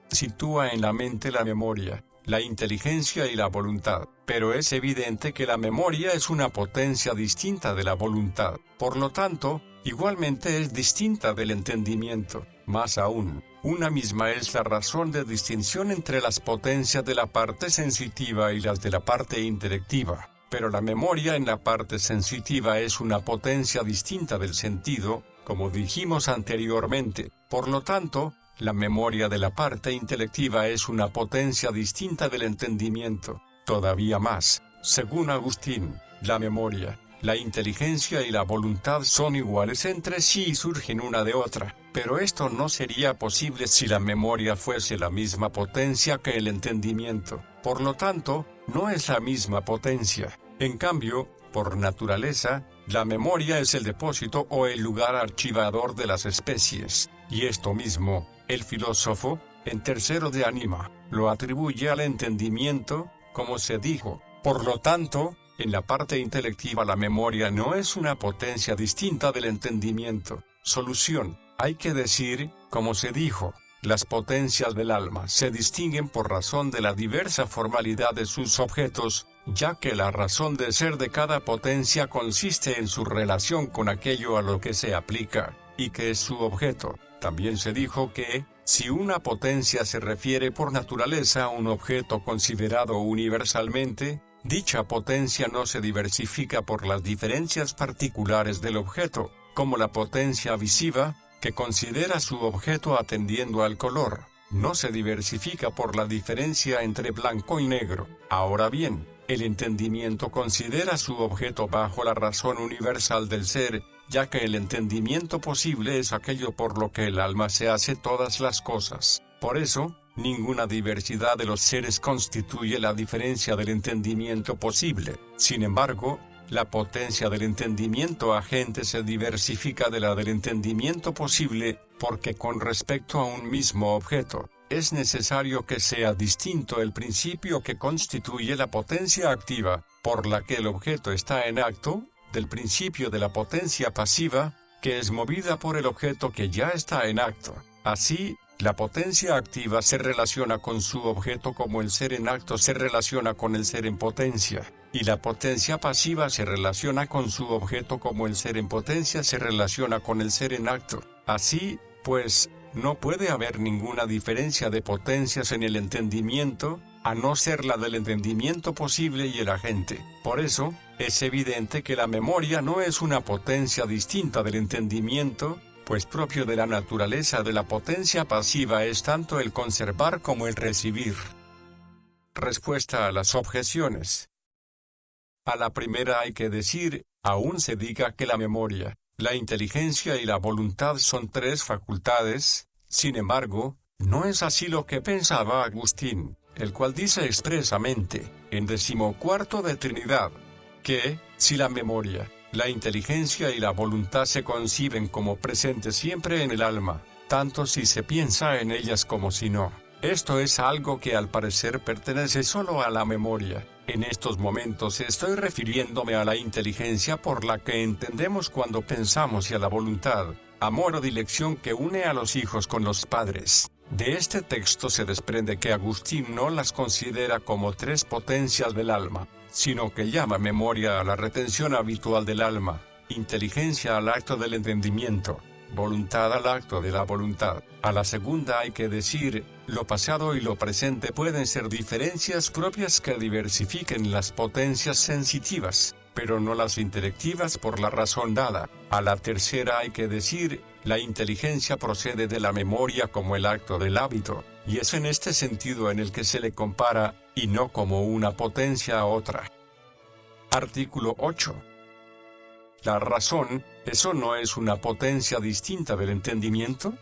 Speaker 1: sitúa en la mente la memoria, la inteligencia y la voluntad, pero es evidente que la memoria es una potencia distinta de la voluntad, por lo tanto, igualmente es distinta del entendimiento. Más aún, una misma es la razón de distinción entre las potencias de la parte sensitiva y las de la parte intelectiva, pero la memoria en la parte sensitiva es una potencia distinta del sentido, como dijimos anteriormente. Por lo tanto, la memoria de la parte intelectiva es una potencia distinta del entendimiento. Todavía más, según Agustín, la memoria, la inteligencia y la voluntad son iguales entre sí y surgen una de otra, pero esto no sería posible si la memoria fuese la misma potencia que el entendimiento. Por lo tanto, no es la misma potencia. En cambio, por naturaleza, la memoria es el depósito o el lugar archivador de las especies, y esto mismo, el filósofo, en Tercero de Anima, lo atribuye al entendimiento, como se dijo. Por lo tanto, en la parte intelectiva la memoria no es una potencia distinta del entendimiento. Solución: hay que decir, como se dijo, las potencias del alma se distinguen por razón de la diversa formalidad de sus objetos, ya que la razón de ser de cada potencia consiste en su relación con aquello a lo que se aplica, y que es su objeto. También se dijo que, si una potencia se refiere por naturaleza a un objeto considerado universalmente, dicha potencia no se diversifica por las diferencias particulares del objeto, como la potencia visiva, que considera su objeto atendiendo al color, no se diversifica por la diferencia entre blanco y negro. Ahora bien, el entendimiento considera su objeto bajo la razón universal del ser, ya que el entendimiento posible es aquello por lo que el alma se hace todas las cosas. Por eso, ninguna diversidad de los seres constituye la diferencia del entendimiento posible. Sin embargo, la potencia del entendimiento agente se diversifica de la del entendimiento posible, porque con respecto a un mismo objeto, es necesario que sea distinto el principio que constituye la potencia activa, por la que el objeto está en acto, del principio de la potencia pasiva, que es movida por el objeto que ya está en acto. Así, la potencia activa se relaciona con su objeto como el ser en acto se relaciona con el ser en potencia, y la potencia pasiva se relaciona con su objeto como el ser en potencia se relaciona con el ser en acto. Así, pues, no puede haber ninguna diferencia de potencias en el entendimiento, a no ser la del entendimiento posible y el agente. Por eso, es evidente que la memoria no es una potencia distinta del entendimiento, pues propio de la naturaleza de la potencia pasiva es tanto el conservar como el recibir. Respuesta a las objeciones. A la primera hay que decir, aún se diga que la memoria, la inteligencia y la voluntad son tres facultades, sin embargo, no es así lo que pensaba Agustín, el cual dice expresamente, en 14º de Trinidad, que, si la memoria, la inteligencia y la voluntad se conciben como presentes siempre en el alma, tanto si se piensa en ellas como si no. Esto es algo que al parecer pertenece solo a la memoria. En estos momentos estoy refiriéndome a la inteligencia por la que entendemos cuando pensamos y a la voluntad, amor o dilección que une a los hijos con los padres. De este texto se desprende que Agustín no las considera como tres potencias del alma, sino que llama memoria a la retención habitual del alma, inteligencia al acto del entendimiento, voluntad al acto de la voluntad. A la segunda hay que decir, lo pasado y lo presente pueden ser diferencias propias que diversifiquen las potencias sensitivas, pero no las intelectivas por la razón dada. A la tercera hay que decir, la inteligencia procede de la memoria como el acto del hábito, y es en este sentido en el que se le compara, y no como una potencia a otra. Artículo 8. La razón, ¿eso no es una potencia distinta del entendimiento?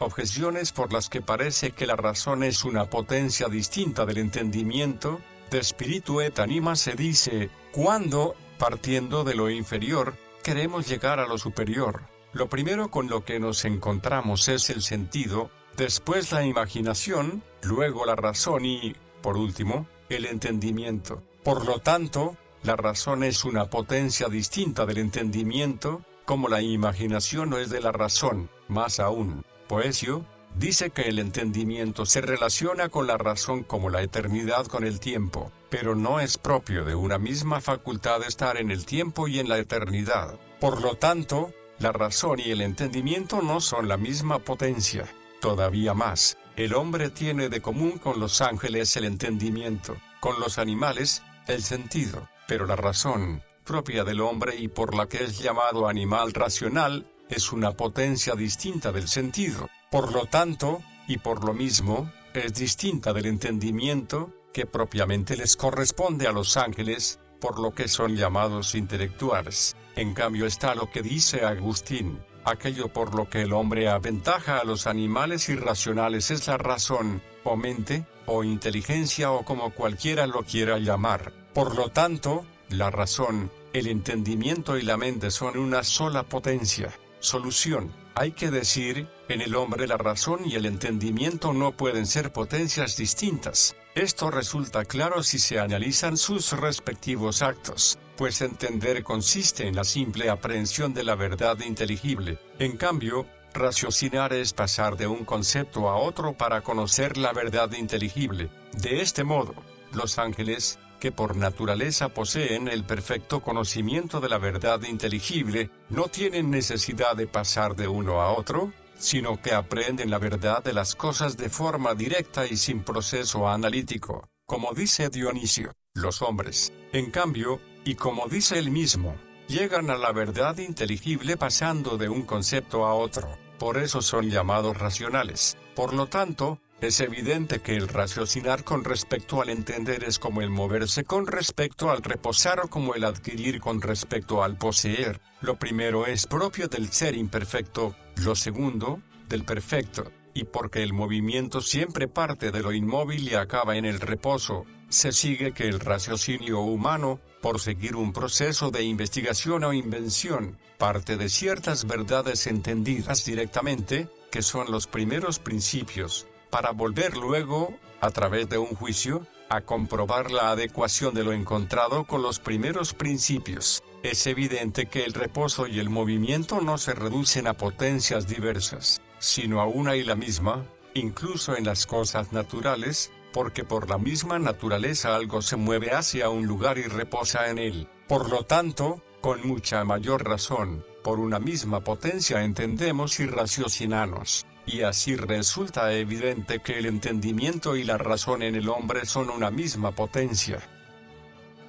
Speaker 1: Objeciones por las que parece que la razón es una potencia distinta del entendimiento. De spiritu et anima se dice, cuando, partiendo de lo inferior, queremos llegar a lo superior. Lo primero con lo que nos encontramos es el sentido, después la imaginación, luego la razón y, por último, el entendimiento. Por lo tanto, la razón es una potencia distinta del entendimiento, como la imaginación no es de la razón. Más aún, Poesio dice que el entendimiento se relaciona con la razón como la eternidad con el tiempo, pero no es propio de una misma facultad estar en el tiempo y en la eternidad. Por lo tanto, la razón y el entendimiento no son la misma potencia. Todavía más, el hombre tiene de común con los ángeles el entendimiento, con los animales, el sentido, pero la razón, propia del hombre y por la que es llamado animal racional, es una potencia distinta del sentido. Por lo tanto, y por lo mismo, es distinta del entendimiento, que propiamente les corresponde a los ángeles, por lo que son llamados intelectuales. En cambio está lo que dice Agustín, aquello por lo que el hombre aventaja a los animales irracionales es la razón, o mente, o inteligencia o como cualquiera lo quiera llamar. Por lo tanto, la razón, el entendimiento y la mente son una sola potencia. Solución. Hay que decir, en el hombre la razón y el entendimiento no pueden ser potencias distintas. Esto resulta claro si se analizan sus respectivos actos, pues entender consiste en la simple aprehensión de la verdad inteligible. En cambio, raciocinar es pasar de un concepto a otro para conocer la verdad inteligible. De este modo, los ángeles, que por naturaleza poseen el perfecto conocimiento de la verdad inteligible, no tienen necesidad de pasar de uno a otro, sino que aprenden la verdad de las cosas de forma directa y sin proceso analítico, como dice Dionisio. Los hombres, en cambio, y como dice él mismo, llegan a la verdad inteligible pasando de un concepto a otro, por eso son llamados racionales. Por lo tanto, Es evidente que el raciocinar con respecto al entender es como el moverse con respecto al reposar o como el adquirir con respecto al poseer. Lo primero es propio del ser imperfecto, lo segundo, del perfecto, y porque el movimiento siempre parte de lo inmóvil y acaba en el reposo, se sigue que el raciocinio humano, por seguir un proceso de investigación o invención, parte de ciertas verdades entendidas directamente, que son los primeros principios, para volver luego, a través de un juicio, a comprobar la adecuación de lo encontrado con los primeros principios. Es evidente que el reposo y el movimiento no se reducen a potencias diversas, sino a una y la misma, incluso en las cosas naturales, porque por la misma naturaleza algo se mueve hacia un lugar y reposa en él. Por lo tanto, con mucha mayor razón, por una misma potencia entendemos y raciocinamos. Y así resulta evidente que el entendimiento y la razón en el hombre son una misma potencia.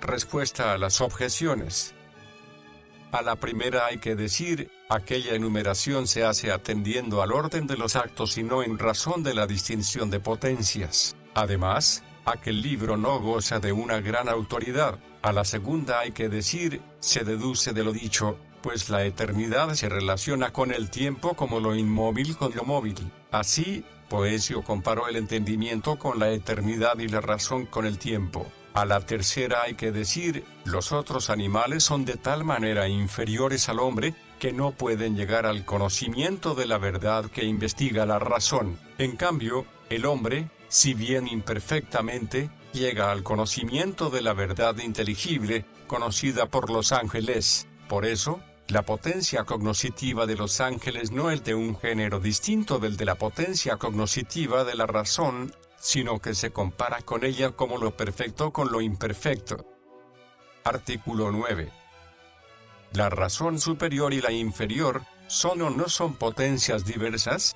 Speaker 1: Respuesta a las objeciones. A la primera hay que decir, aquella enumeración se hace atendiendo al orden de los actos y no en razón de la distinción de potencias. Además, aquel libro no goza de una gran autoridad. A la segunda hay que decir, se deduce de lo dicho, pues la eternidad se relaciona con el tiempo como lo inmóvil con lo móvil. Así, Poesio comparó el entendimiento con la eternidad y la razón con el tiempo. A la tercera hay que decir, los otros animales son de tal manera inferiores al hombre, que no pueden llegar al conocimiento de la verdad que investiga la razón. En cambio, el hombre, si bien imperfectamente, llega al conocimiento de la verdad inteligible, conocida por los ángeles. Por eso, la potencia cognoscitiva de los ángeles no es de un género distinto del de la potencia cognoscitiva de la razón, sino que se compara con ella como lo perfecto con lo imperfecto. Artículo 9. ¿La razón superior y la inferior son o no son potencias diversas?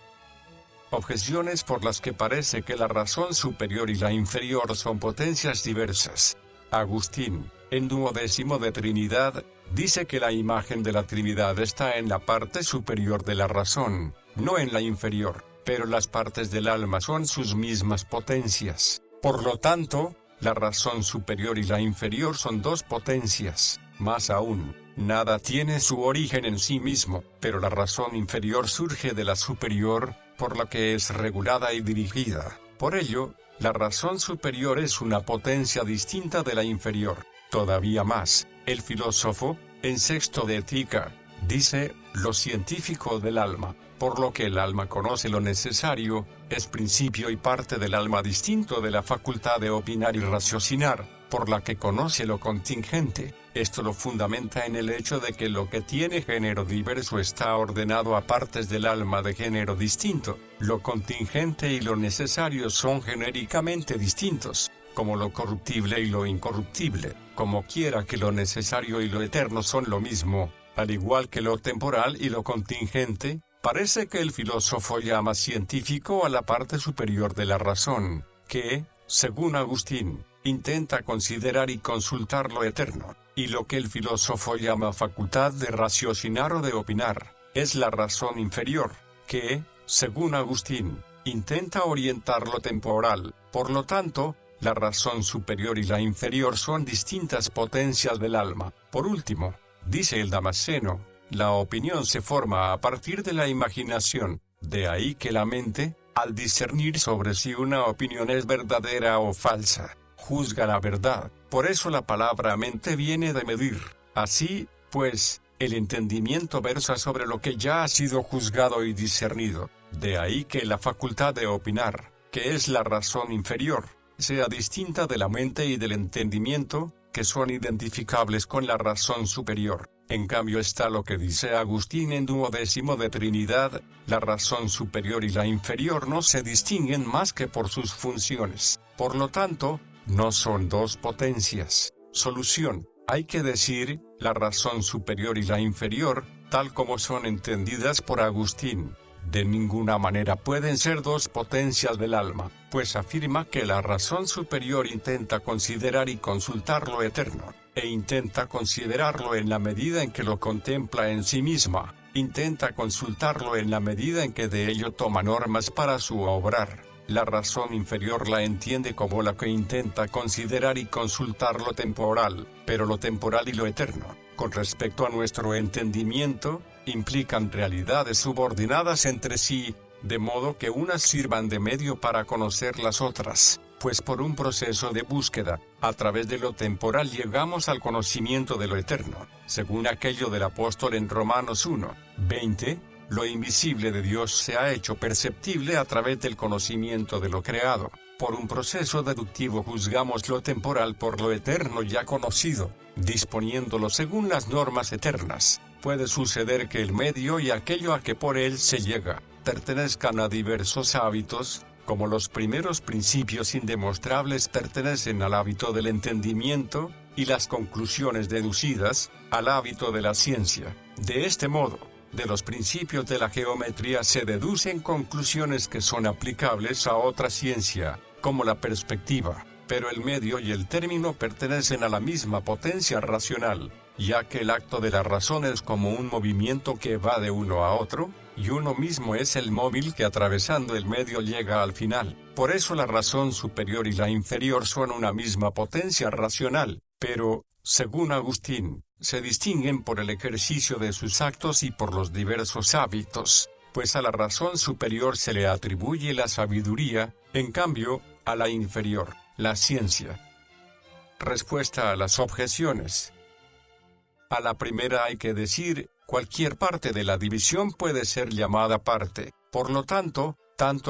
Speaker 1: Objeciones por las que parece que la razón superior y la inferior son potencias diversas. Agustín, en Duodécimo de Trinidad, dice que la imagen de la Trinidad está en la parte superior de la razón, no en la inferior, pero las partes del alma son sus mismas potencias. Por lo tanto, la razón superior y la inferior son dos potencias. Más aún, nada tiene su origen en sí mismo, pero la razón inferior surge de la superior, por la que es regulada y dirigida. Por ello, la razón superior es una potencia distinta de la inferior. Todavía más, el filósofo, en Sexto de Ética, dice, lo científico del alma, por lo que el alma conoce lo necesario, es principio y parte del alma distinto de la facultad de opinar y raciocinar, por la que conoce lo contingente. Esto lo fundamenta en el hecho de que lo que tiene género diverso está ordenado a partes del alma de género distinto. Lo contingente y lo necesario son genéricamente distintos, como lo corruptible y lo incorruptible, como quiera que lo necesario y lo eterno son lo mismo, al igual que lo temporal y lo contingente. Parece que el filósofo llama científico a la parte superior de la razón, que, según Agustín, intenta considerar y consultar lo eterno, y lo que el filósofo llama facultad de raciocinar o de opinar, es la razón inferior, que, según Agustín, intenta orientar lo temporal. Por lo tanto, la razón superior y la inferior son distintas potencias del alma. Por último, dice el Damasceno, la opinión se forma a partir de la imaginación, de ahí que la mente, al discernir sobre si una opinión es verdadera o falsa, juzga la verdad. Por eso la palabra mente viene de medir. Así, pues, el entendimiento versa sobre lo que ya ha sido juzgado y discernido. De ahí que la facultad de opinar, que es la razón inferior, sea distinta de la mente y del entendimiento, que son identificables con la razón superior. En cambio está lo que dice Agustín en Duodécimo de Trinidad, la razón superior y la inferior no se distinguen más que por sus funciones. Por lo tanto, no son dos potencias. Solución. Hay que decir, la razón superior y la inferior, tal como son entendidas por Agustín, de ninguna manera pueden ser dos potencias del alma, pues afirma que la razón superior intenta considerar y consultar lo eterno, e intenta considerarlo en la medida en que lo contempla en sí misma, intenta consultarlo en la medida en que de ello toma normas para su obrar, La razón inferior la entiende como la que intenta considerar y consultar lo temporal, pero lo temporal y lo eterno, con respecto a nuestro entendimiento, implican realidades subordinadas entre sí, de modo que unas sirvan de medio para conocer las otras, pues por un proceso de búsqueda, a través de lo temporal llegamos al conocimiento de lo eterno, según aquello del apóstol en Romanos 1:20. Lo invisible de Dios se ha hecho perceptible a través del conocimiento de lo creado. Por un proceso deductivo juzgamos lo temporal por lo eterno ya conocido, disponiéndolo según las normas eternas. Puede suceder que el medio y aquello a que por él se llega, pertenezcan a diversos hábitos, como los primeros principios indemostrables pertenecen al hábito del entendimiento, y las conclusiones deducidas, al hábito de la ciencia. De este modo, de los principios de la geometría se deducen conclusiones que son aplicables a otra ciencia, como la perspectiva, pero el medio y el término pertenecen a la misma potencia racional, ya que el acto de la razón es como un movimiento que va de uno a otro, y uno mismo es el móvil que atravesando el medio llega al final. Por eso la razón superior y la inferior son una misma potencia racional, pero, según Agustín, se distinguen por el ejercicio de sus actos y por los diversos hábitos, pues a la razón superior se le atribuye la sabiduría, en cambio, a la inferior, la ciencia. Respuesta a las objeciones. A la primera hay que decir, cualquier parte de la división puede ser llamada parte, por lo tanto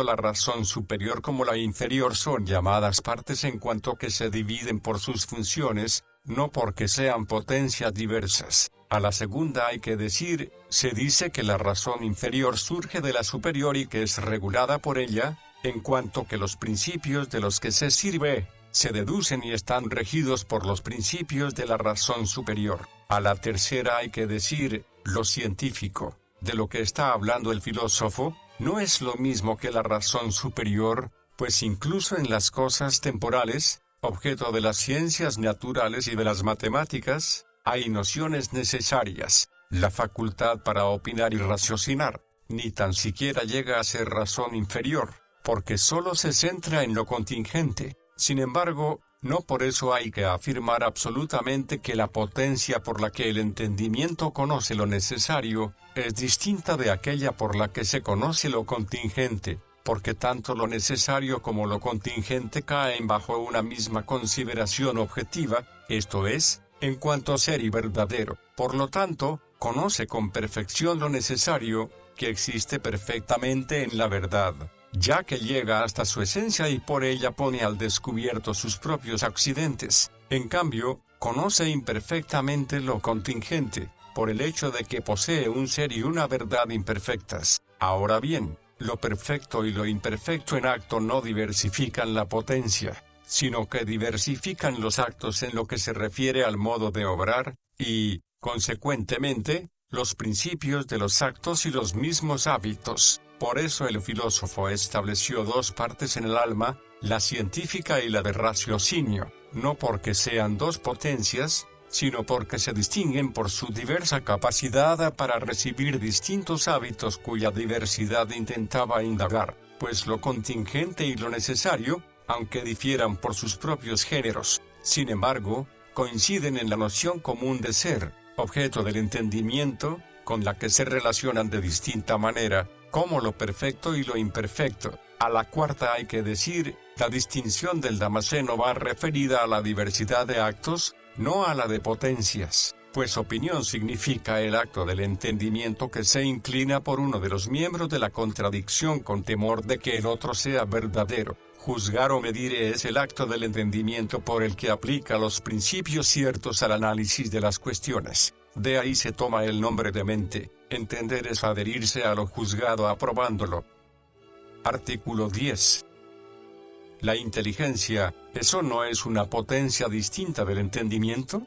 Speaker 1: la razón superior como la inferior son llamadas partes en cuanto que se dividen por sus funciones, no porque sean potencias diversas. A la segunda hay que decir, se dice que la razón inferior surge de la superior y que es regulada por ella, en cuanto que los principios de los que se sirve, se deducen y están regidos por los principios de la razón superior. A la tercera hay que decir, lo científico, de lo que está hablando el filósofo, no es lo mismo que la razón superior, pues incluso en las cosas temporales, objeto de las ciencias naturales y de las matemáticas, hay nociones necesarias. La facultad para opinar y raciocinar, ni tan siquiera llega a ser razón inferior, porque solo se centra en lo contingente. Sin embargo, no por eso hay que afirmar absolutamente que la potencia por la que el entendimiento conoce lo necesario, es distinta de aquella por la que se conoce lo contingente, porque tanto lo necesario como lo contingente caen bajo una misma consideración objetiva, esto es, en cuanto a ser y verdadero. Por lo tanto, conoce con perfección lo necesario, que existe perfectamente en la verdad, ya que llega hasta su esencia y por ella pone al descubierto sus propios accidentes. En cambio, conoce imperfectamente lo contingente, por el hecho de que posee un ser y una verdad imperfectas. Ahora bien, lo perfecto y lo imperfecto en acto no diversifican la potencia, sino que diversifican los actos en lo que se refiere al modo de obrar, y, consecuentemente, los principios de los actos y los mismos hábitos. Por eso el filósofo estableció dos partes en el alma, la científica y la de raciocinio, no porque sean dos potencias, sino porque se distinguen por su diversa capacidad para recibir distintos hábitos cuya diversidad intentaba indagar, pues lo contingente y lo necesario, aunque difieran por sus propios géneros, sin embargo, coinciden en la noción común de ser, objeto del entendimiento, con la que se relacionan de distinta manera, como lo perfecto y lo imperfecto. A la cuarta hay que decir, la distinción del Damasceno va referida a la diversidad de actos, no a la de potencias, pues opinión significa el acto del entendimiento que se inclina por uno de los miembros de la contradicción con temor de que el otro sea verdadero. Juzgar o medir es el acto del entendimiento por el que aplica los principios ciertos al análisis de las cuestiones. De ahí se toma el nombre de mente. Entender es adherirse a lo juzgado aprobándolo. Artículo 10. La inteligencia, ¿eso no es una potencia distinta del entendimiento?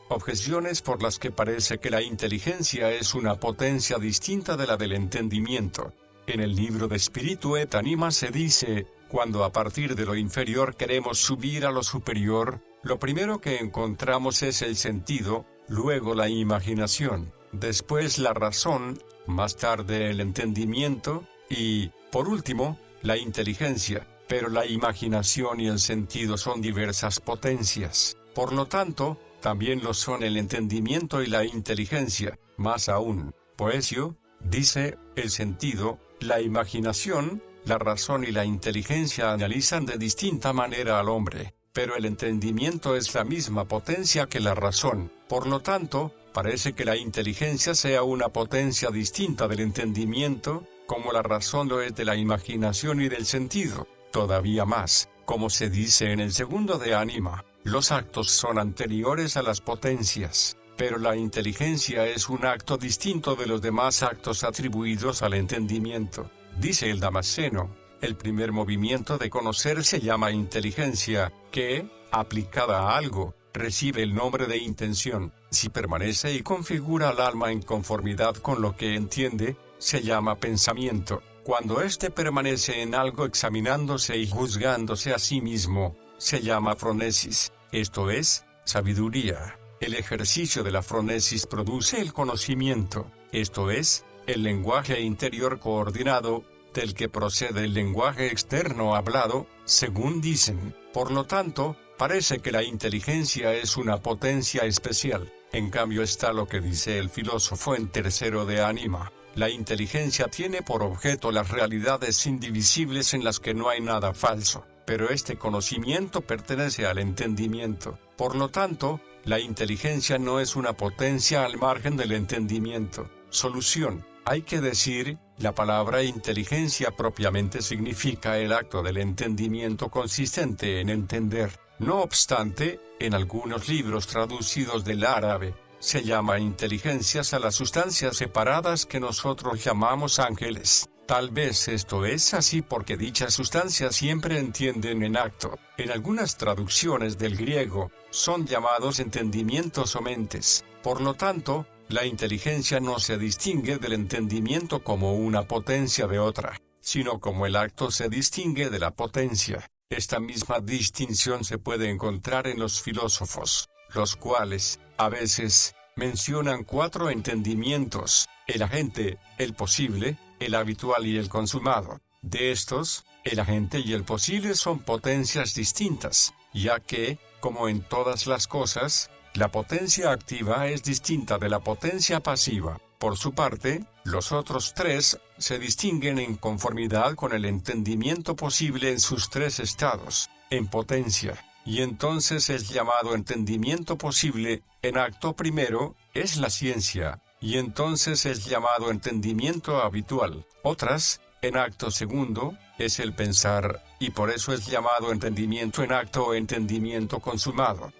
Speaker 1: Objeciones por las que parece que la inteligencia es una potencia distinta de la del entendimiento. En el libro de Spiritu et Anima se dice, cuando a partir de lo inferior queremos subir a lo superior, lo primero que encontramos es el sentido, luego la imaginación, después la razón, más tarde el entendimiento, y, por último, la inteligencia, pero la imaginación y el sentido son diversas potencias. Por lo tanto, también lo son el entendimiento y la inteligencia. Más aún, Boecio dice, el sentido, la imaginación, la razón y la inteligencia analizan de distinta manera al hombre, pero el entendimiento es la misma potencia que la razón. Por lo tanto, parece que la inteligencia sea una potencia distinta del entendimiento, como la razón lo es de la imaginación y del sentido. Todavía más, como se dice en el segundo de Ánima, los actos son anteriores a las potencias, pero la inteligencia es un acto distinto de los demás actos atribuidos al entendimiento. Dice el Damasceno, el primer movimiento de conocer se llama inteligencia, que, aplicada a algo, recibe el nombre de intención. Si permanece y configura al alma en conformidad con lo que entiende, se llama pensamiento. Cuando éste permanece en algo examinándose y juzgándose a sí mismo, se llama fronesis, esto es, sabiduría. El ejercicio de la fronesis produce el conocimiento, esto es, el lenguaje interior coordinado, del que procede el lenguaje externo hablado, según dicen. Por lo tanto, parece que la inteligencia es una potencia especial. En cambio está lo que dice el filósofo en tercero de Ánima. La inteligencia tiene por objeto las realidades indivisibles en las que no hay nada falso, pero este conocimiento pertenece al entendimiento. Por lo tanto, la inteligencia no es una potencia al margen del entendimiento. Solución. Hay que decir, la palabra inteligencia propiamente significa el acto del entendimiento consistente en entender. No obstante, en algunos libros traducidos del árabe, se llama inteligencias a las sustancias separadas que nosotros llamamos ángeles. Tal vez esto es así porque dichas sustancias siempre entienden en acto. En algunas traducciones del griego, son llamados entendimientos o mentes. Por lo tanto, la inteligencia no se distingue del entendimiento como una potencia de otra, sino como el acto se distingue de la potencia. Esta misma distinción se puede encontrar en los filósofos, los cuales, a veces, mencionan 4 entendimientos: el agente, el posible, el habitual y el consumado. De estos, el agente y el posible son potencias distintas, ya que, como en todas las cosas, la potencia activa es distinta de la potencia pasiva. Por su parte, los otros 3 se distinguen en conformidad con el entendimiento posible en sus 3 estados, en potencia, y entonces es llamado entendimiento posible. En acto primero, es la ciencia, y entonces es llamado entendimiento habitual. Otras, en acto segundo, es el pensar, y por eso es llamado entendimiento en acto o entendimiento consumado.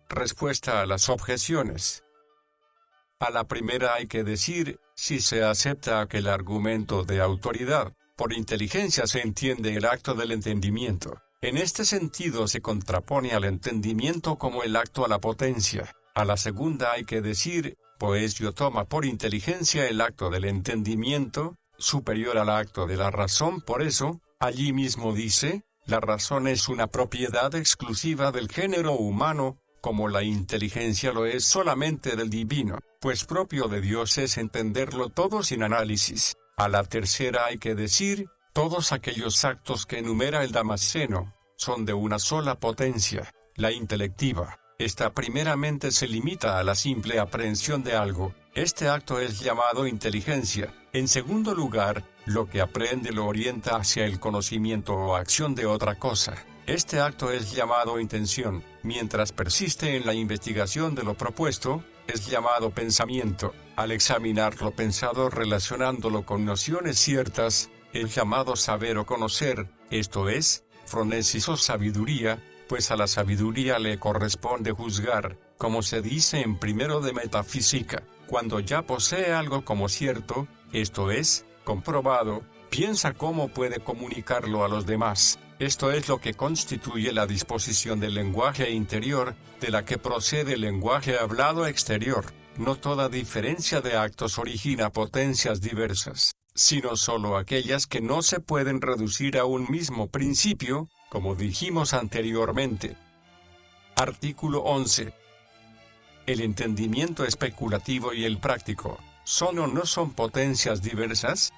Speaker 1: Respuesta a las objeciones. A la primera hay que decir, si se acepta aquel argumento de autoridad, por inteligencia se entiende el acto del entendimiento. En este sentido se contrapone al entendimiento como el acto a la potencia. A la segunda hay que decir, Boecio toma por inteligencia el acto del entendimiento, superior al acto de la razón. Por eso, allí mismo dice, la razón es una propiedad exclusiva del género humano, como la inteligencia lo es solamente del divino, pues propio de Dios es entenderlo todo sin análisis. A la tercera hay que decir, todos aquellos actos que enumera el Damasceno, son de una sola potencia, la intelectiva. Esta primeramente se limita a la simple aprehensión de algo. Este acto es llamado inteligencia. En segundo lugar, lo que aprende lo orienta hacia el conocimiento o acción de otra cosa. Este acto es llamado intención. Mientras persiste en la investigación de lo propuesto, es llamado pensamiento. Al examinar lo pensado relacionándolo con nociones ciertas, es llamado saber o conocer, esto es, fronesis o sabiduría, pues a la sabiduría le corresponde juzgar, como se dice en primero de metafísica, cuando ya posee algo como cierto, esto es, comprobado, piensa cómo puede comunicarlo a los demás. Esto es lo que constituye la disposición del lenguaje interior, de la que procede el lenguaje hablado exterior. No toda diferencia de actos origina potencias diversas, sino solo aquellas que no se pueden reducir a un mismo principio, como dijimos anteriormente. Artículo 11. ¿El entendimiento especulativo y el práctico son o no son potencias diversas?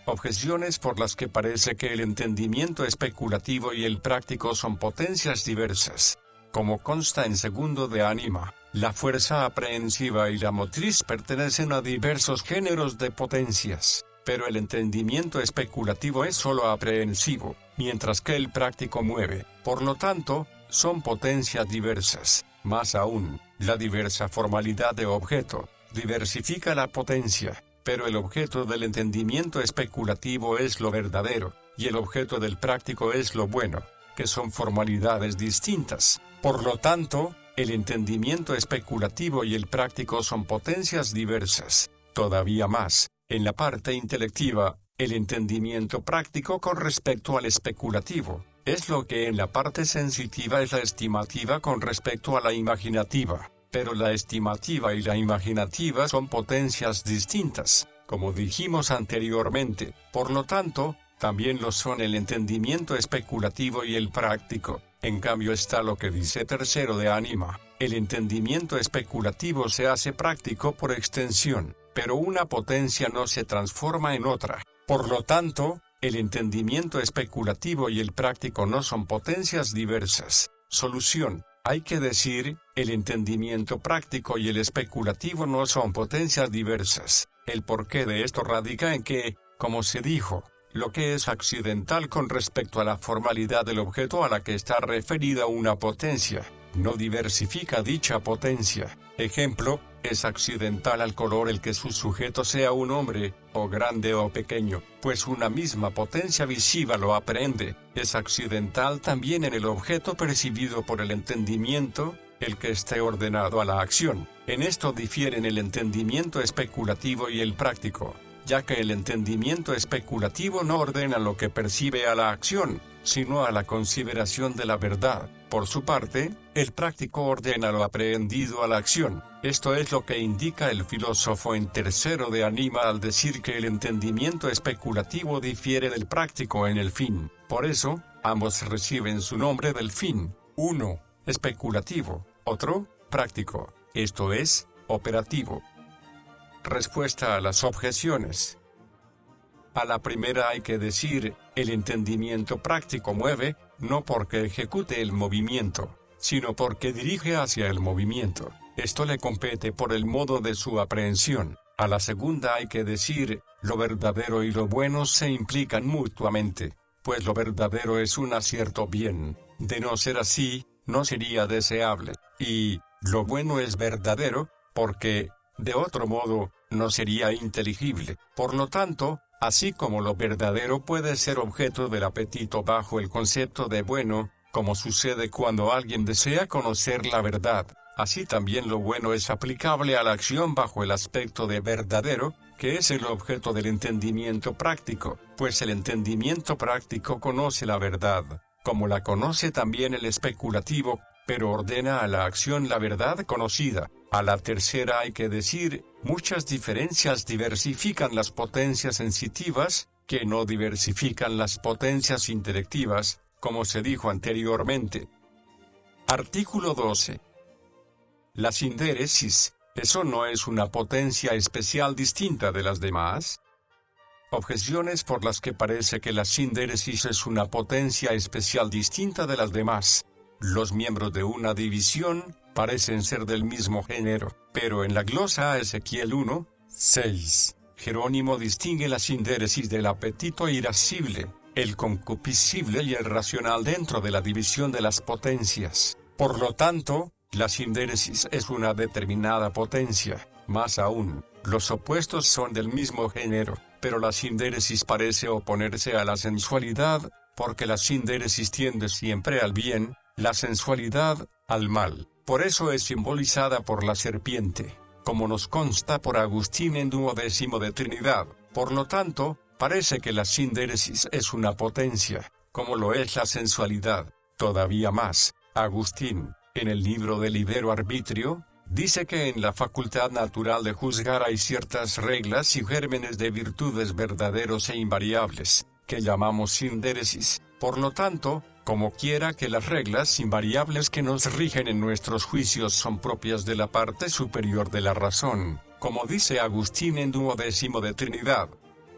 Speaker 1: Objeciones por las que parece que el entendimiento especulativo y el práctico son potencias diversas. Como consta en segundo de ánima, la fuerza aprehensiva y la motriz pertenecen a diversos géneros de potencias, pero el entendimiento especulativo es solo aprehensivo, mientras que el práctico mueve. Por lo tanto, son potencias diversas. Más aún, la diversa formalidad de objeto diversifica la potencia, pero el objeto del entendimiento especulativo es lo verdadero, y el objeto del práctico es lo bueno, que son formalidades distintas. Por lo tanto, el entendimiento especulativo y el práctico son potencias diversas. Todavía más, en la parte intelectiva, el entendimiento práctico con respecto al especulativo es lo que en la parte sensitiva es la estimativa con respecto a la imaginativa. Pero la estimativa y la imaginativa son potencias distintas, como dijimos anteriormente. Por lo tanto, también lo son el entendimiento especulativo y el práctico. En cambio está lo que dice tercero de ánima: el entendimiento especulativo se hace práctico por extensión, pero una potencia no se transforma en otra. Por lo tanto, el entendimiento especulativo y el práctico no son potencias diversas. Solución: hay que decir, el entendimiento práctico y el especulativo no son potencias diversas. El porqué de esto radica en que, como se dijo, lo que es accidental con respecto a la formalidad del objeto a la que está referida una potencia, no diversifica dicha potencia. Ejemplo, es accidental al color el que su sujeto sea un hombre, o grande o pequeño, pues una misma potencia visiva lo aprehende. Es accidental también en el objeto percibido por el entendimiento, el que esté ordenado a la acción. En esto difieren el entendimiento especulativo y el práctico, ya que el entendimiento especulativo no ordena lo que percibe a la acción, sino a la consideración de la verdad. Por su parte, el práctico ordena lo aprehendido a la acción. Esto es lo que indica el filósofo en tercero de ánima al decir que el entendimiento especulativo difiere del práctico en el fin. Por eso, ambos reciben su nombre del fin. Uno, especulativo; otro, práctico, esto es, operativo. Respuesta a las objeciones. A la primera hay que decir, el entendimiento práctico mueve, no porque ejecute el movimiento, sino porque dirige hacia el movimiento. Esto le compete por el modo de su aprehensión. A la segunda hay que decir, lo verdadero y lo bueno se implican mutuamente, pues lo verdadero es un acierto bien. De no ser así, no sería deseable. Y, lo bueno es verdadero, porque, de otro modo, no sería inteligible. Por lo tanto, así como lo verdadero puede ser objeto del apetito bajo el concepto de bueno, como sucede cuando alguien desea conocer la verdad, así también lo bueno es aplicable a la acción bajo el aspecto de verdadero, que es el objeto del entendimiento práctico, pues el entendimiento práctico conoce la verdad, como la conoce también el especulativo, pero ordena a la acción la verdad conocida. A la tercera hay que decir, muchas diferencias diversifican las potencias sensitivas, que no diversifican las potencias intelectivas, como se dijo anteriormente. Artículo 12. La sindéresis, ¿eso no es una potencia especial distinta de las demás? Objeciones por las que parece que la sindéresis es una potencia especial distinta de las demás. Los miembros de una división parecen ser del mismo género, pero en la glosa a Ezequiel 1, 6, Jerónimo distingue la sindéresis del apetito irascible, el concupiscible y el racional dentro de la división de las potencias. Por lo tanto, la sindéresis es una determinada potencia. Más aún, los opuestos son del mismo género, pero la sindéresis parece oponerse a la sensualidad, porque la sindéresis tiende siempre al bien, la sensualidad, al mal. Por eso es simbolizada por la serpiente, como nos consta por Agustín en Duodécimo de Trinidad. Por lo tanto, parece que la sindéresis es una potencia, como lo es la sensualidad. Todavía más, Agustín, en el libro de Libero Arbitrio, dice que en la facultad natural de juzgar hay ciertas reglas y gérmenes de virtudes verdaderos e invariables, que llamamos sindéresis. Por lo tanto, como quiera que las reglas invariables que nos rigen en nuestros juicios son propias de la parte superior de la razón, como dice Agustín en Duodécimo de Trinidad.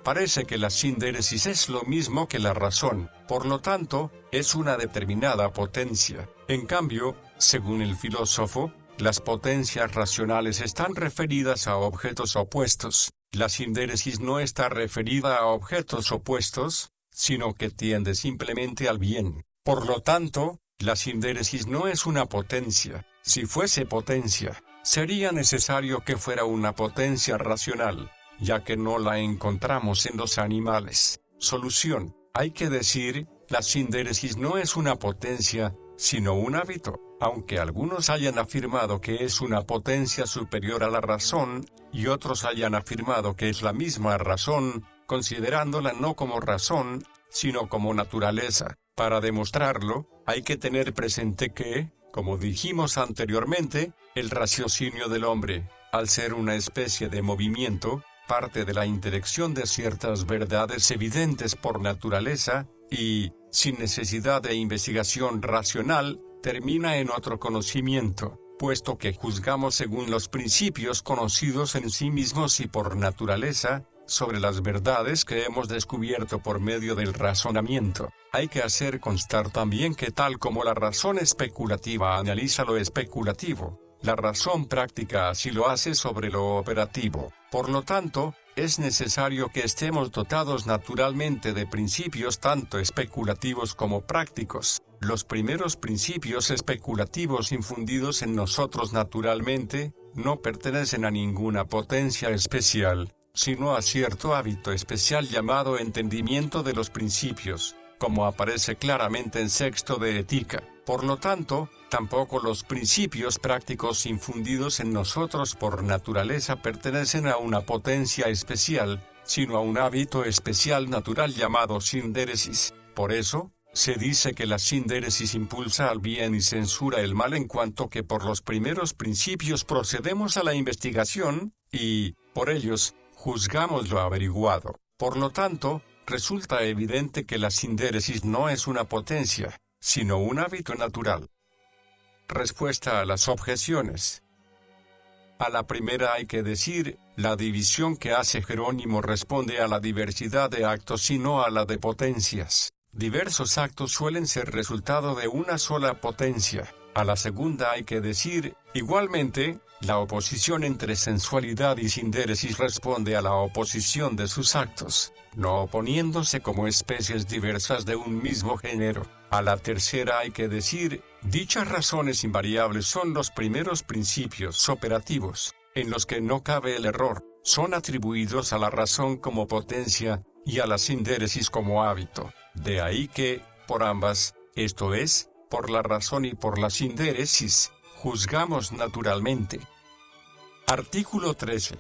Speaker 1: parece que la sindéresis es lo mismo que la razón, por lo tanto, es una determinada potencia. En cambio, según el filósofo, las potencias racionales están referidas a objetos opuestos. La sindéresis no está referida a objetos opuestos, sino que tiende simplemente al bien. Por lo tanto, la sindéresis no es una potencia. Si fuese potencia, sería necesario que fuera una potencia racional, ya que no la encontramos en los animales. Solución: hay que decir, la sindéresis no es una potencia, sino un hábito. Aunque algunos hayan afirmado que es una potencia superior a la razón, y otros hayan afirmado que es la misma razón, considerándola no como razón, sino como naturaleza. Para demostrarlo, hay que tener presente que, como dijimos anteriormente, el raciocinio del hombre, al ser una especie de movimiento, parte de la intelección de ciertas verdades evidentes por naturaleza, y, sin necesidad de investigación racional, termina en otro conocimiento, puesto que juzgamos según los principios conocidos en sí mismos y por naturaleza, sobre las verdades que hemos descubierto por medio del razonamiento. Hay que hacer constar también que tal como la razón especulativa analiza lo especulativo, la razón práctica así lo hace sobre lo operativo. Por lo tanto, es necesario que estemos dotados naturalmente de principios tanto especulativos como prácticos. Los primeros principios especulativos infundidos en nosotros naturalmente, no pertenecen a ninguna potencia especial, sino a cierto hábito especial llamado entendimiento de los principios, como aparece claramente en Sexto de Ética. Por lo tanto, tampoco los principios prácticos infundidos en nosotros por naturaleza pertenecen a una potencia especial, sino a un hábito especial natural llamado sindéresis. Por eso, se dice que la sindéresis impulsa al bien y censura el mal, en cuanto que por los primeros principios procedemos a la investigación, y, por ellos, juzgamos lo averiguado. Por lo tanto, resulta evidente que la sindéresis no es una potencia, sino un hábito natural. Respuesta a las objeciones. A la primera hay que decir, la división que hace Jerónimo responde a la diversidad de actos y no a la de potencias. Diversos actos suelen ser resultado de una sola potencia. A la segunda hay que decir, igualmente, la oposición entre sensualidad y sindéresis responde a la oposición de sus actos, no oponiéndose como especies diversas de un mismo género. A la tercera hay que decir, dichas razones invariables son los primeros principios operativos, en los que no cabe el error, son atribuidos a la razón como potencia, y a la sindéresis como hábito. De ahí que, por ambas, esto es, por la razón y por la sindéresis, juzgamos naturalmente. Artículo 13.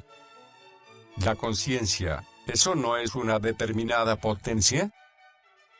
Speaker 1: La conciencia, ¿eso no es una determinada potencia?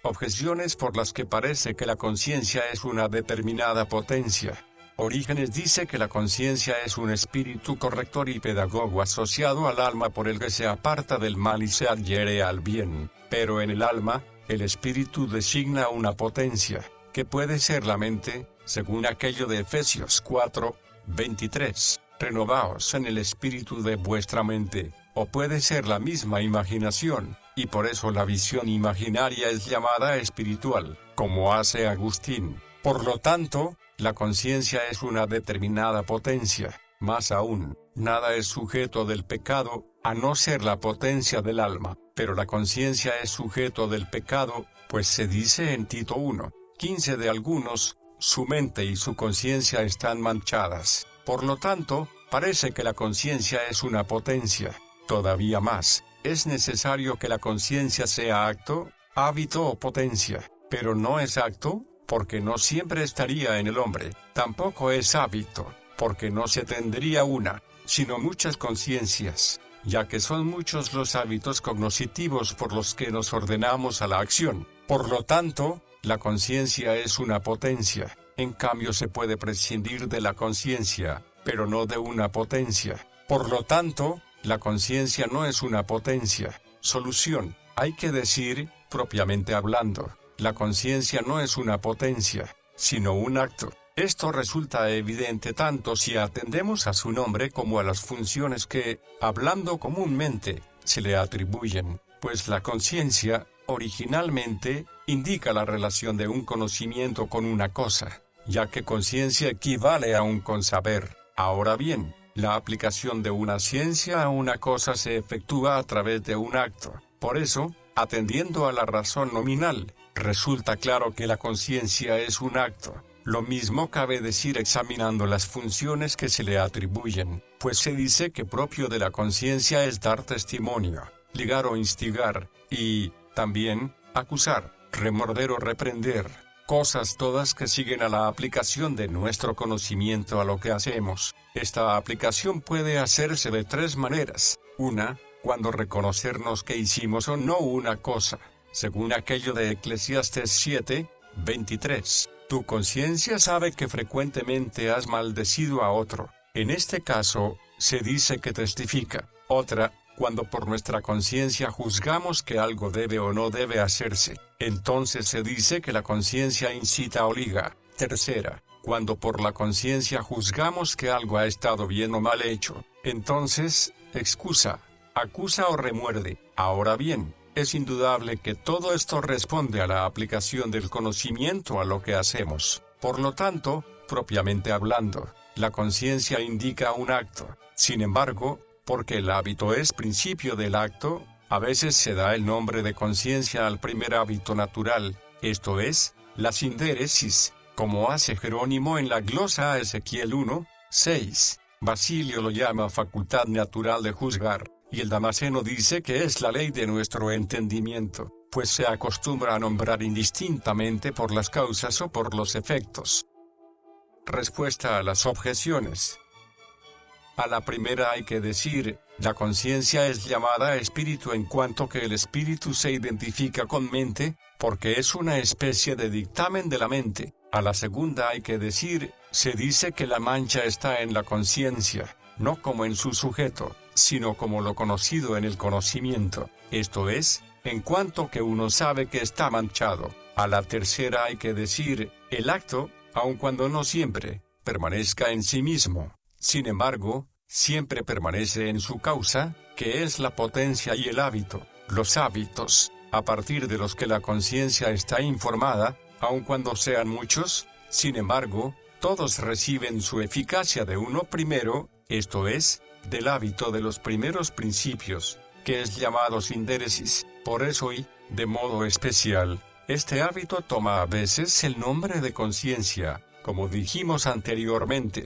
Speaker 1: Objeciones por las que parece que la conciencia es una determinada potencia. Orígenes dice que la conciencia es un espíritu corrector y pedagogo asociado al alma por el que se aparta del mal y se adhiere al bien. Pero en el alma, el espíritu designa una potencia, que puede ser la mente, según aquello de Efesios 4, 23. Renovaos en el espíritu de vuestra mente, o puede ser la misma imaginación, y por eso la visión imaginaria es llamada espiritual, como hace Agustín. Por lo tanto, la conciencia es una determinada potencia. Más aún, nada es sujeto del pecado, a no ser la potencia del alma, pero la conciencia es sujeto del pecado, pues se dice en Tito 1, 15 de algunos, su mente y su conciencia están manchadas. Por lo tanto, parece que la conciencia es una potencia. Todavía más, es necesario que la conciencia sea acto, hábito o potencia, pero no es acto, porque no siempre estaría en el hombre. Tampoco es hábito, porque no se tendría una, sino muchas conciencias, ya que son muchos los hábitos cognitivos por los que nos ordenamos a la acción. Por lo tanto, la conciencia es una potencia. En cambio se puede prescindir de la conciencia, pero no de una potencia. Por lo tanto, la conciencia no es una potencia. Solución: hay que decir, propiamente hablando, la conciencia no es una potencia, sino un acto. Esto resulta evidente tanto si atendemos a su nombre como a las funciones que, hablando comúnmente, se le atribuyen. pues la conciencia, originalmente, indica la relación de un conocimiento con una cosa, ya que conciencia equivale a un consaber. Ahora bien, la aplicación de una ciencia a una cosa se efectúa a través de un acto. Por eso, atendiendo a la razón nominal, resulta claro que la conciencia es un acto. Lo mismo cabe decir examinando las funciones que se le atribuyen, pues se dice que propio de la conciencia es dar testimonio, ligar o instigar, y, también, acusar, remorder o reprender, cosas todas que siguen a la aplicación de nuestro conocimiento a lo que hacemos. Esta aplicación puede hacerse de tres maneras. Una, cuando reconocernos que hicimos o no una cosa, según aquello de Eclesiastes 7, 23. Tu conciencia sabe que frecuentemente has maldecido a otro. En este caso, se dice que testifica. Otra, cuando por nuestra conciencia juzgamos que algo debe o no debe hacerse, entonces se dice que la conciencia incita o liga. Tercera, cuando por la conciencia juzgamos que algo ha estado bien o mal hecho, entonces, excusa, acusa o remuerde. Ahora bien, es indudable que todo esto responde a la aplicación del conocimiento a lo que hacemos. Por lo tanto, propiamente hablando, la conciencia indica un acto. Sin embargo, porque el hábito es principio del acto, a veces se da el nombre de conciencia al primer hábito natural, esto es, la sindéresis, como hace Jerónimo en la glosa a Ezequiel 1, 6. Basilio lo llama facultad natural de juzgar, y el Damasceno dice que es la ley de nuestro entendimiento, pues se acostumbra a nombrar indistintamente por las causas o por los efectos. Respuesta a las objeciones. A la primera hay que decir, la conciencia es llamada espíritu en cuanto que el espíritu se identifica con mente, porque es una especie de dictamen de la mente. A la segunda hay que decir, se dice que la mancha está en la conciencia, no como en su sujeto, sino como lo conocido en el conocimiento, esto es, en cuanto que uno sabe que está manchado. A la tercera hay que decir, el acto, aun cuando no siempre, permanezca en sí mismo. Sin embargo, siempre permanece en su causa, que es la potencia y el hábito. Los hábitos, a partir de los que la conciencia está informada, aun cuando sean muchos, sin embargo, todos reciben su eficacia de uno primero, esto es, del hábito de los primeros principios, que es llamado sindéresis. Por eso y, de modo especial, este hábito toma a veces el nombre de conciencia, como dijimos anteriormente.